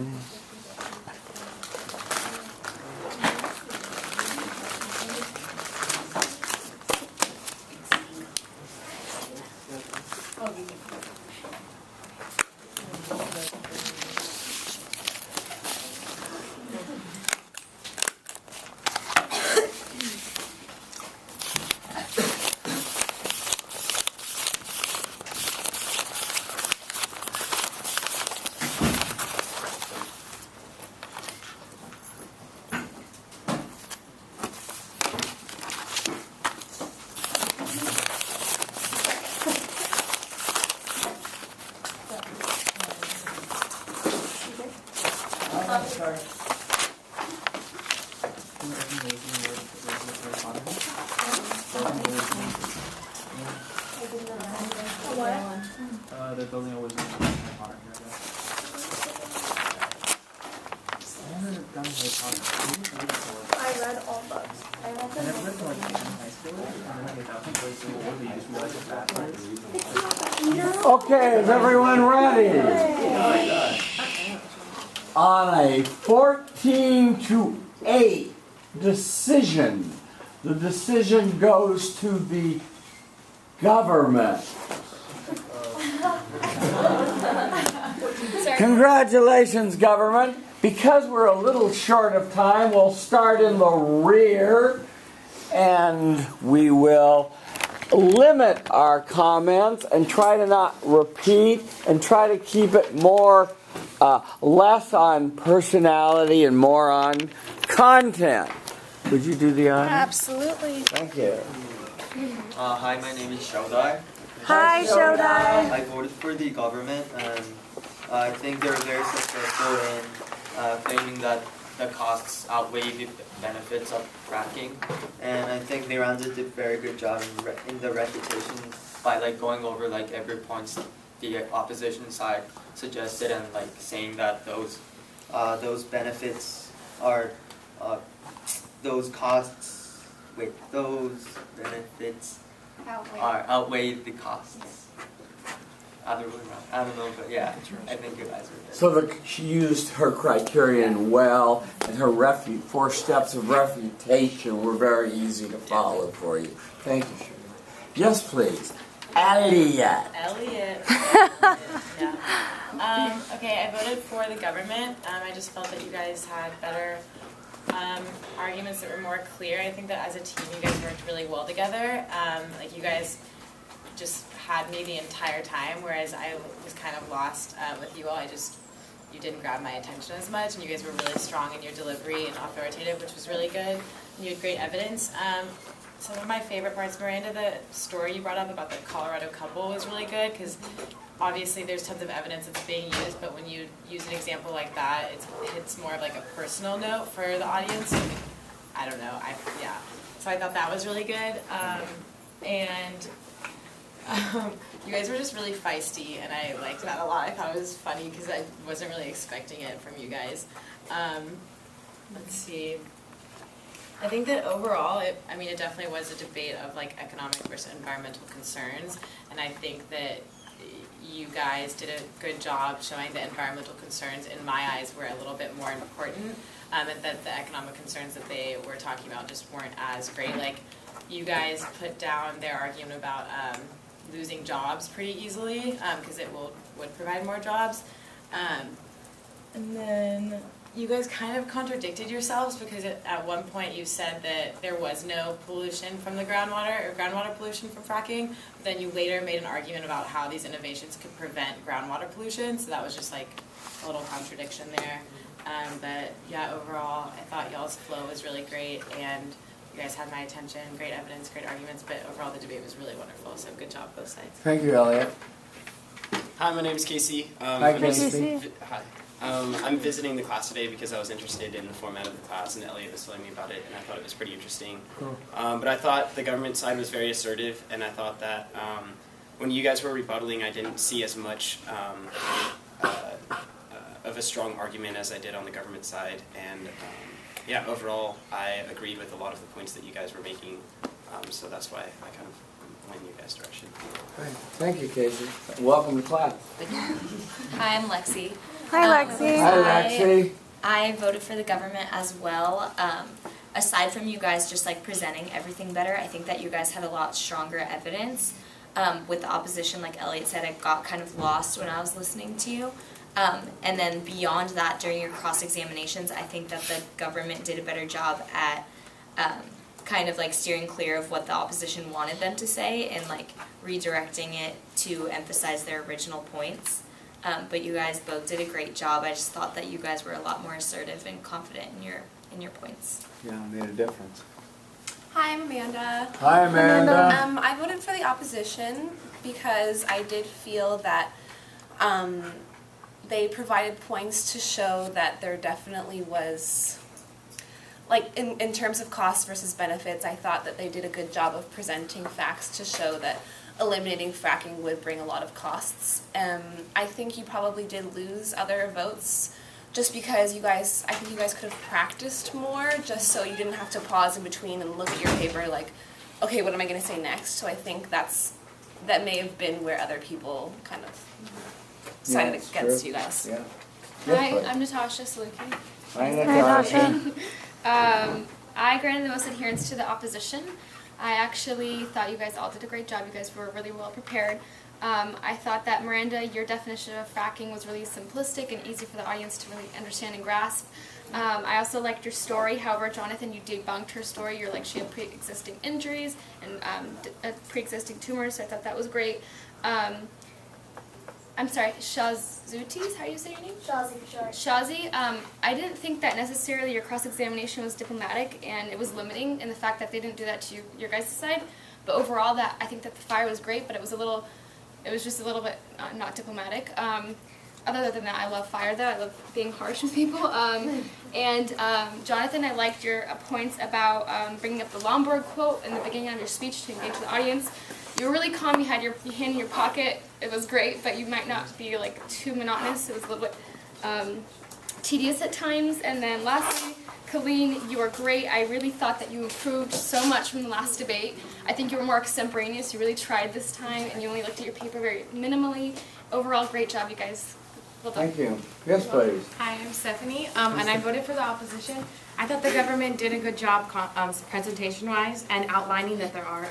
They're building a wizard Harry Potter here. I never done Harry Potter. I read all books. I read I them. never read to like in high school, and then I get out and play Civil War, but you just realize it's bad. Okay, is everyone ready? on a 14-8 decision, the decision goes to the government. Congratulations, government. Because we're a little short of time, we'll start in the rear and we will limit our comments and try to not repeat and try to keep it more less on personality and more on content. Would you do the honor? Absolutely. Thank you. Hi, my name is Shodai. Hi, Shodai. I voted for the government, and I think they're very successful in claiming that the costs outweigh the benefits of fracking, and I think the Iran's did a very good job in the refutation by going over every point the opposition side suggested and saying that those benefits are those benefits outweigh the costs. Other way around. I don't know, but yeah, I think you guys are good. So she used her criterion well, and her 4 steps of refutation were very easy to follow for you. Thank you, Sugar. Yes, please. Elliot. Yeah. Okay, I voted for the government. I just felt that you guys had better arguments that were more clear. I think that as a team you guys worked really well together. You guys just had me the entire time, whereas I was kind of lost with you all. You didn't grab my attention as much, and you guys were really strong in your delivery and authoritative, which was really good. And you had great evidence. Some of my favorite parts, Miranda, the story you brought up about the Colorado couple was really good, because obviously there's tons of evidence that's being used, but when you use an example like that, it's more of a personal note for the audience. I don't know. So I thought that was really good. You guys were just really feisty, and I liked that a lot. I thought it was funny because I wasn't really expecting it from you guys. Let's see. I think that overall, it definitely was a debate of economic versus environmental concerns, and I think that you guys did a good job showing that environmental concerns, in my eyes, were a little bit more important, and that the economic concerns that they were talking about just weren't as great. You guys put down their argument about losing jobs pretty easily, because it would provide more jobs. And then you guys kind of contradicted yourselves, because at one point you said that there was no pollution from the groundwater, or groundwater pollution from fracking, but then you later made an argument about how these innovations could prevent groundwater pollution, so that was just a little contradiction there. But yeah, overall, I thought y'all's flow was really great, and you guys had my attention, great evidence, great arguments, but overall the debate was really wonderful, so good job both sides. Thank you, Elliot. Hi, my name is Casey. Hi, Casey. Hi. I'm visiting the class today because I was interested in the format of the class, and Elliot was telling me about it, and I thought it was pretty interesting. Cool. But I thought the government side was very assertive, and I thought that when you guys were rebuttaling, I didn't see as much of a strong argument as I did on the government side, and yeah, overall, I agreed with a lot of the points that you guys were making, so that's why I kind of went in you guys' direction. Great. Thank you, Casey. Welcome to class. Hi, I'm Lexi. Hi, Lexi. Hi, Lexi. I voted for the government as well. Aside from you guys just presenting everything better, I think that you guys had a lot stronger evidence. With the opposition, like Elliot said, I got kind of lost when I was listening to you. And then beyond that, during your cross-examinations, I think that the government did a better job at kind of steering clear of what the opposition wanted them to say and redirecting it to emphasize their original points. But you guys both did a great job. I just thought that you guys were a lot more assertive and confident in your points. Yeah, it made a difference. Hi, I'm Amanda. Hi, Amanda. I voted for the opposition because I did feel that they provided points to show that there definitely was, in terms of costs versus benefits, I thought that they did a good job of presenting facts to show that eliminating fracking would bring a lot of costs. I think you probably did lose other votes just because I think you guys could have practiced more just so you didn't have to pause in between and look at your paper okay, what am I going to say next? So I think that may have been where other people kind of sided against you guys. Yeah. Hi, please. I'm Natasha Saluki. Hi, Natasha. I granted the most adherence to the opposition. I actually thought you guys all did a great job. You guys were really well prepared. I thought that Miranda, your definition of fracking was really simplistic and easy for the audience to really understand and grasp. I also liked your story. However, Jonathan, you debunked her story. You're like she had pre-existing injuries and pre-existing tumors, so I thought that was great. I'm sorry, Shazuti is how you say your name? Shazi. I didn't think that necessarily your cross-examination was diplomatic, and it was limiting in the fact that they didn't do that to your guys' side. But overall, that I think that the fire was great, but it was just a little bit not diplomatic. Other than that, I love fire though. I love being harsh with people. Jonathan, I liked your points about bringing up the Lombard quote in the beginning of your speech to engage the audience. You were really calm. You had your hand in your pocket. It was great, but you might not be like too monotonous. It was a little bit tedious at times. And then lastly, Colleen, you were great. I really thought that you improved so much from the last debate. I think you were more extemporaneous. You really tried this time, and you only looked at your paper very minimally. Overall, great job, you guys. Well done. Thank you. Yes, please. Hi, I'm Stephanie, and I voted for the opposition. I thought the government did a good job presentation-wise and outlining that there are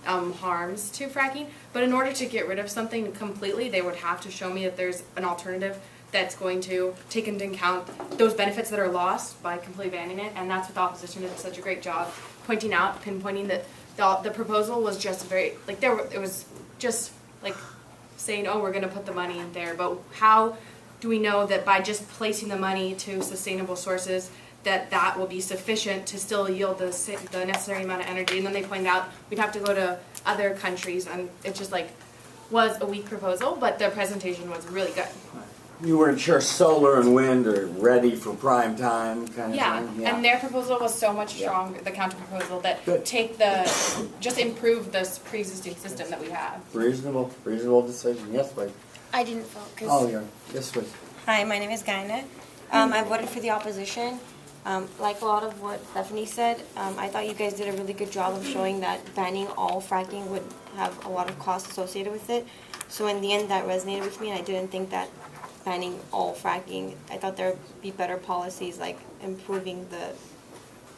harms to fracking. But in order to get rid of something completely, they would have to show me that there's an alternative that's going to take into account those benefits that are lost by completely banning it. And that's what the opposition did such a great job pinpointing that the proposal was just very, like it was just like saying, oh, we're going to put the money in there. But how do we know that by just placing the money to sustainable sources that will be sufficient to still yield the necessary amount of energy? And then they pointed out we'd have to go to other countries, and it just like was a weak proposal, but the presentation was really good. You weren't sure solar and wind are ready for prime time kind of thing? Yeah, and their proposal was so much stronger, the counter proposal, that just improve this pre-existing system that we have. Reasonable decision. Yes, please. I didn't vote. Oh, yeah. Yes, please. Hi, my name is Gaina. I voted for the opposition. Like a lot of what Stephanie said, I thought you guys did a really good job of showing that banning all fracking would have a lot of costs associated with it. So in the end, that resonated with me, and I didn't think that banning all fracking, I thought there would be better policies like improving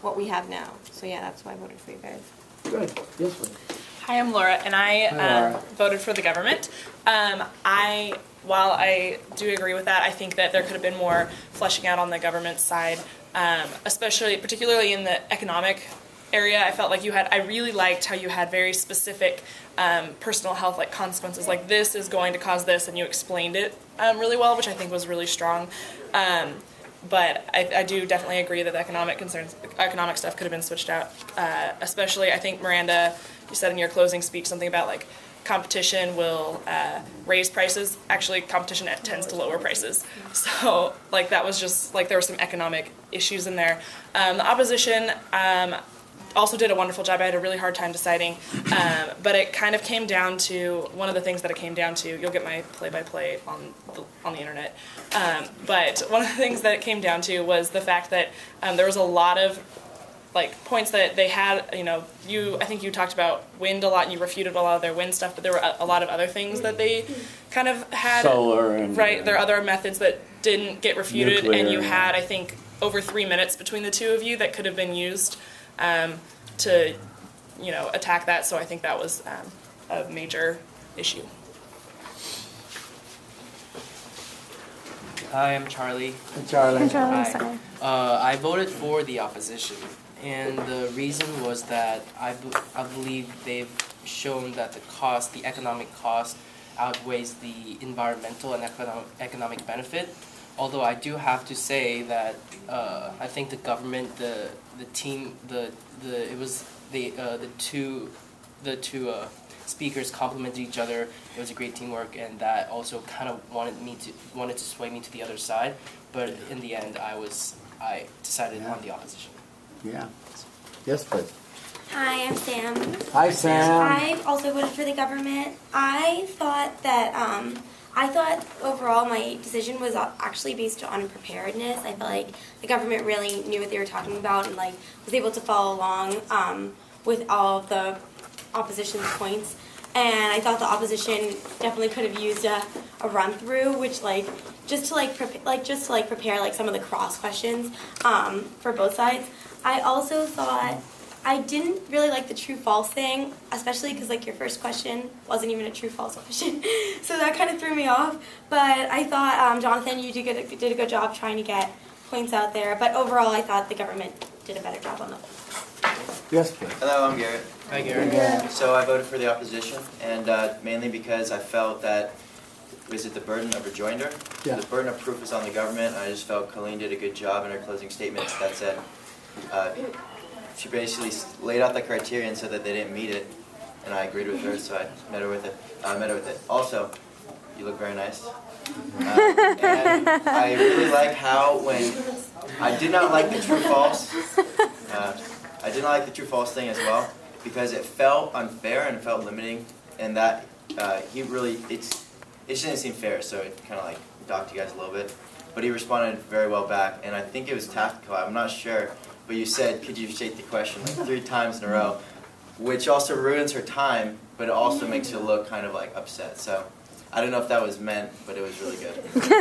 what we have now. So yeah, that's why I voted for you guys. Good. Yes, please. Hi, I'm Laura, and I voted for the government. While I do agree with that, I think that there could have been more fleshing out on the government side, particularly in the economic area. I felt like I really liked how you had very specific personal health like consequences, like this is going to cause this, and you explained it really well, which I think was really strong. But I do definitely agree that the economic stuff could have been switched out. Especially, I think, Miranda, you said in your closing speech something about like competition will raise prices. Actually, competition tends to lower prices. So like that was just like there were some economic issues in there. The opposition also did a wonderful job. I had a really hard time deciding, but it kind of came down to one of the things that it came down to. You'll get my play-by-play on the internet, but one of the things that it came down to was the fact that there was a lot of like points that they had. I think you talked about wind a lot, and you refuted a lot of their wind stuff, but there were a lot of other things that they kind of had. Solar and there are other methods that didn't get refuted, nuclear, and you had, I think, over 3 minutes between the two of you that could have been used to attack that. So I think that was a major issue. Hi, I'm Charlie. Hey, Charlie. Hi. I voted for the opposition, and the reason was that I believe they've shown that the economic cost outweighs the environmental and economic benefit. Although I do have to say that I think the government, the two speakers complemented each other. It was a great teamwork, and that also kind of wanted to sway me to the other side. But in the end, I decided on the opposition. Yeah. Yes, please. Hi, I'm Sam. Hi, Sam. I also voted for the government. I thought overall my decision was actually based on preparedness. I felt like the government really knew what they were talking about and was able to follow along with all of the opposition's points. And I thought the opposition definitely could have used a run through, which just to prepare like some of the cross questions for both sides. I also thought I didn't really like the true-false thing, especially because like your first question wasn't even a true-false question, so that kind of threw me off. But I thought Jonathan, you did a good job trying to get points out there. But overall, I thought the government did a better job on that. Yes, please. Hello, I'm Garrett. Hi, Garrett. So I voted for the opposition, and mainly because I felt that, was it the burden of rejoinder? Yeah. The burden of proof is on the government. I just felt Colleen did a good job in her closing statements that said, she basically laid out the criteria and said that they didn't meet it, and I agreed with her, so I met her with it. Also, you look very nice. And I really like how when I did not like the true-false. I did not like the true-false thing as well because it felt unfair and it felt limiting, and that it just didn't seem fair. So it kind of like docked you guys a little bit, but he responded very well back, and I think it was tactical. I'm not sure. But you said, could you state the question like 3 times in a row, which also ruins her time, but it also makes her look kind of like upset. So I don't know if that was meant, but it was really good. Good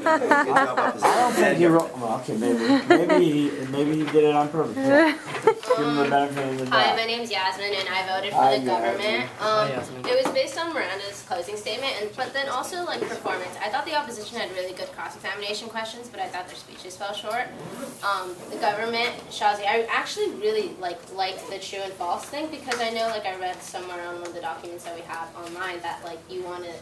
job, opposition. I don't think he wrote. Well, okay, maybe he did it on purpose. Yeah. Give him the benefit of the doubt. Hi, my name's Yasmin, and I voted for the government. It was based on Miranda's closing statement, but then also like performance. I thought the opposition had really good cross-examination questions, but I thought their speeches fell short. The government, Shazi, I actually really liked the true and false thing because I know I read somewhere on one of the documents that we have online that you want to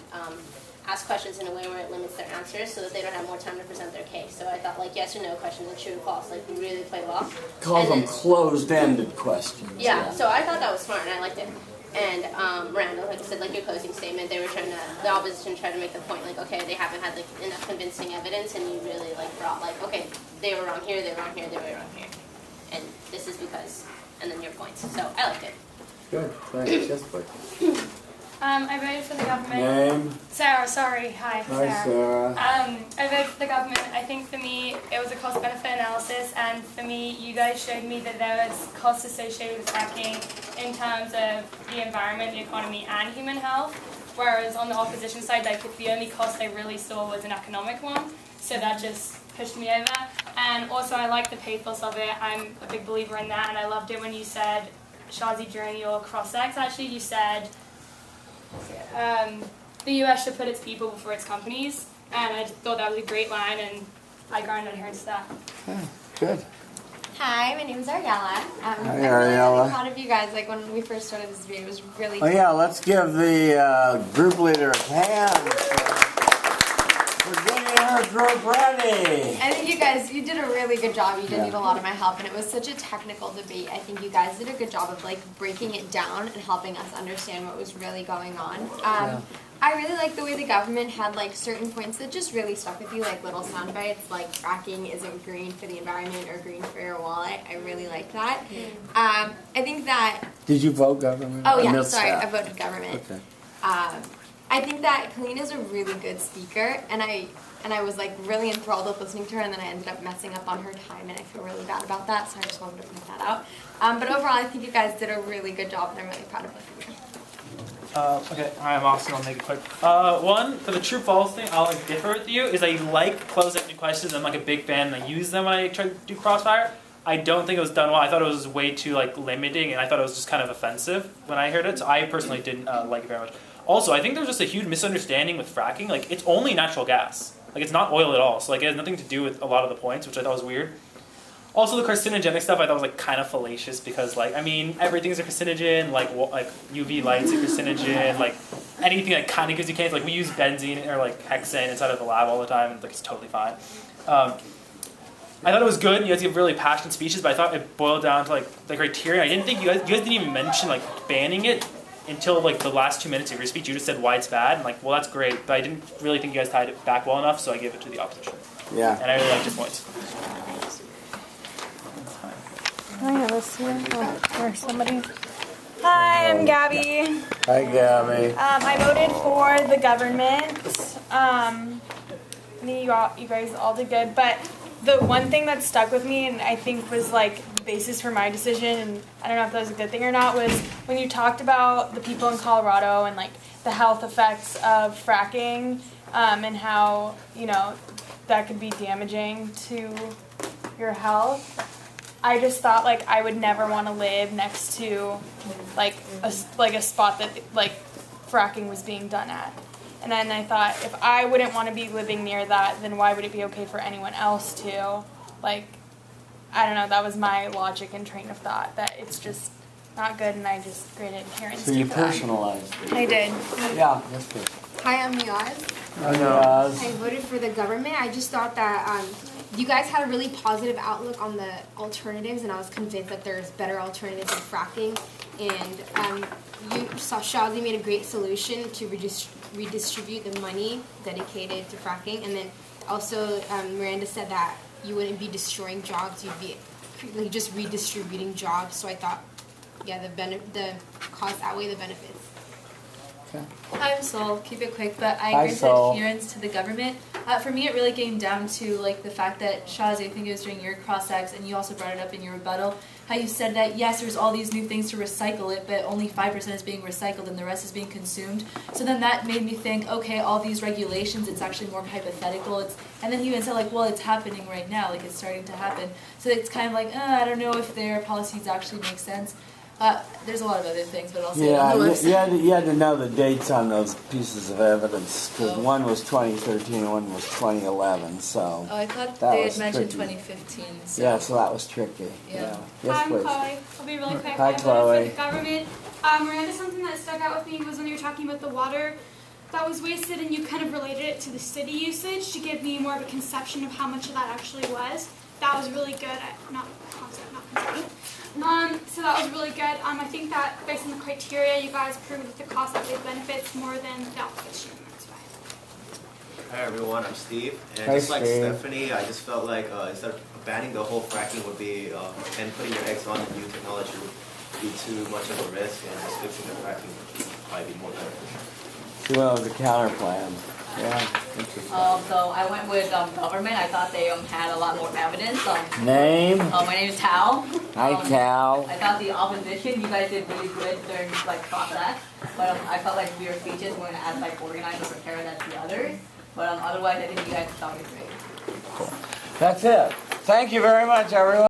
ask questions in a way where it limits their answers so that they don't have more time to present their case. So I thought yes or no questions and true and false really played well. Calls them closed-ended questions. Yeah, so I thought that was smart and I liked it. And Miranda, like I said, your closing statement, the opposition tried to make the point okay, they haven't had enough convincing evidence, and you really brought okay, they were wrong here, they were wrong here, they were wrong here, and this is because, and then your points. So I liked it. Good, thanks. Yes, please. I voted for the government. Name? Sarah, sorry. Hi, Sarah. I voted for the government. I think for me, it was a cost-benefit analysis, and for me, you guys showed me that there was costs associated with fracking in terms of the environment, the economy, and human health, whereas on the opposition side, the only cost I really saw was an economic one, so that just pushed me over. And also, I like the pathos of it. I'm a big believer in that, and I loved it when you said, Shazi, during your cross-ex, actually, you said, the U.S. should put its people before its companies, and I thought that was a great line, and I garnered adherence to that. Good. Hi, my name is Ariella. I'm Ariella. really proud of you guys. When we first started this video, it was really Oh yeah, let's give the group leader a hand for getting her group ready. I think you did a really good job. You didn't need a lot of my help, and it was such a technical debate. I think you guys did a good job of breaking it down and helping us understand what was really going on. I really like the way the government had certain points that just really stuck with you, little sound bites, fracking isn't green for the environment or green for your wallet. I really like that. I think that. Did you vote government? Oh yeah, sorry, I voted government. Okay. I think that Colleen is a really good speaker, and I was really enthralled with listening to her, and then I ended up messing up on her time, and I feel really bad about that, so I just wanted to point that out. But overall, I think you guys did a really good job, and I'm really proud of both of you. Okay, hi, I'm Austin. I'll make it quick. One, for the true-false thing, I'll differ with you, is I like closed-ended questions. I'm a big fan, and I use them when I try to do Crossfire. I don't think it was done well. I thought it was way too limiting, and I thought it was just kind of offensive when I heard it, so I personally didn't like it very much. Also, I think there was just a huge misunderstanding with fracking. It's only natural gas. It's not oil at all, so it has nothing to do with a lot of the points, which I thought was weird. Also, the carcinogenic stuff I thought was kind of fallacious because everything's a carcinogen, UV light's a carcinogen, anything that kind of gives you cancer. We use benzene or hexane inside of the lab all the time, and it's totally fine. I thought it was good, and you guys give really passionate speeches, but I thought it boiled down to the criteria. I didn't think you guys didn't even mention banning it until the last 2 minutes of your speech. You just said why it's bad, and well, that's great, but I didn't really think you guys tied it back well enough, so I gave it to the opposition. Yeah. And I really liked your points. I have a here or somebody. Hi, I'm Gabby. Hi, Gabby. I voted for the government. You guys all did good, but the one thing that stuck with me and I think was the basis for my decision, and I don't know if that was a good thing or not, was when you talked about the people in Colorado and the health effects of fracking, and how, that could be damaging to your health. I just thought like I would never want to live next to like a spot that like fracking was being done at. And then I thought if I wouldn't want to be living near that, then why would it be okay for anyone else to? Like, I don't know, that was my logic and train of thought, that it's just not good, and I just created adherence So to you that. personalized it. I did. Yeah, that's good. Hi, I'm Yaz. Yaz. I voted for the government. I just thought that you guys had a really positive outlook on the alternatives, and I was convinced that there's better alternatives than fracking. And Shazi made a great solution to redistribute the money dedicated to fracking. And then also Miranda said that you wouldn't be destroying jobs, you'd be like just redistributing jobs. So I thought, yeah, the costs outweigh the benefits. Hi, I'm Sol. Keep it quick, but I Hi, agree with Sol. adherence to the government. For me, it really came down to like the fact that Shaz, I think it was during your cross-ex, and you also brought it up in your rebuttal, how you said that yes, there's all these new things to recycle it, but only 5% is being recycled and the rest is being consumed. So then that made me think, okay, all these regulations, it's actually more hypothetical. And then he even said like, well, it's happening right now, like it's starting to happen. So it's kind of like, I don't know if their policies actually make sense. There's a lot of other things, but I'll say it on the website. You had to know the dates on those pieces of evidence, because one was 2013 and one was 2011, so. Oh, I thought that they was had mentioned tricky. 2015. So. Yeah, so that was tricky. Yeah. Yes, I'm please. Chloe. I'll be really quick. Hi, I voted Chloe. for the government. Miranda, something that stuck out with me was when you were talking about the water that was wasted, and you kind of related it to the city usage to give me more of a conception of how much of that actually was. That was really good. Not concept, not conception. So that was really good. I think that based on the criteria, you guys proved that the cost outweighs benefits more than the opposition. That's why. Hi everyone, I'm Steve, and Hi, just like Steve. Stephanie, I just felt like instead of banning the whole fracking would be and putting your eggs on the new technology would be too much of a risk, and just fixing the fracking would probably be more beneficial. So that was a counter plan. Yeah, interesting. So I went with government. I thought they had a lot more evidence. Name? My name is Tal. Hi, Cal. I thought the opposition, you guys did really good during like process, but I felt like your speeches weren't as like organized or prepared as the others. But otherwise, I think you guys sounded great. That's it. Thank you very much, everyone.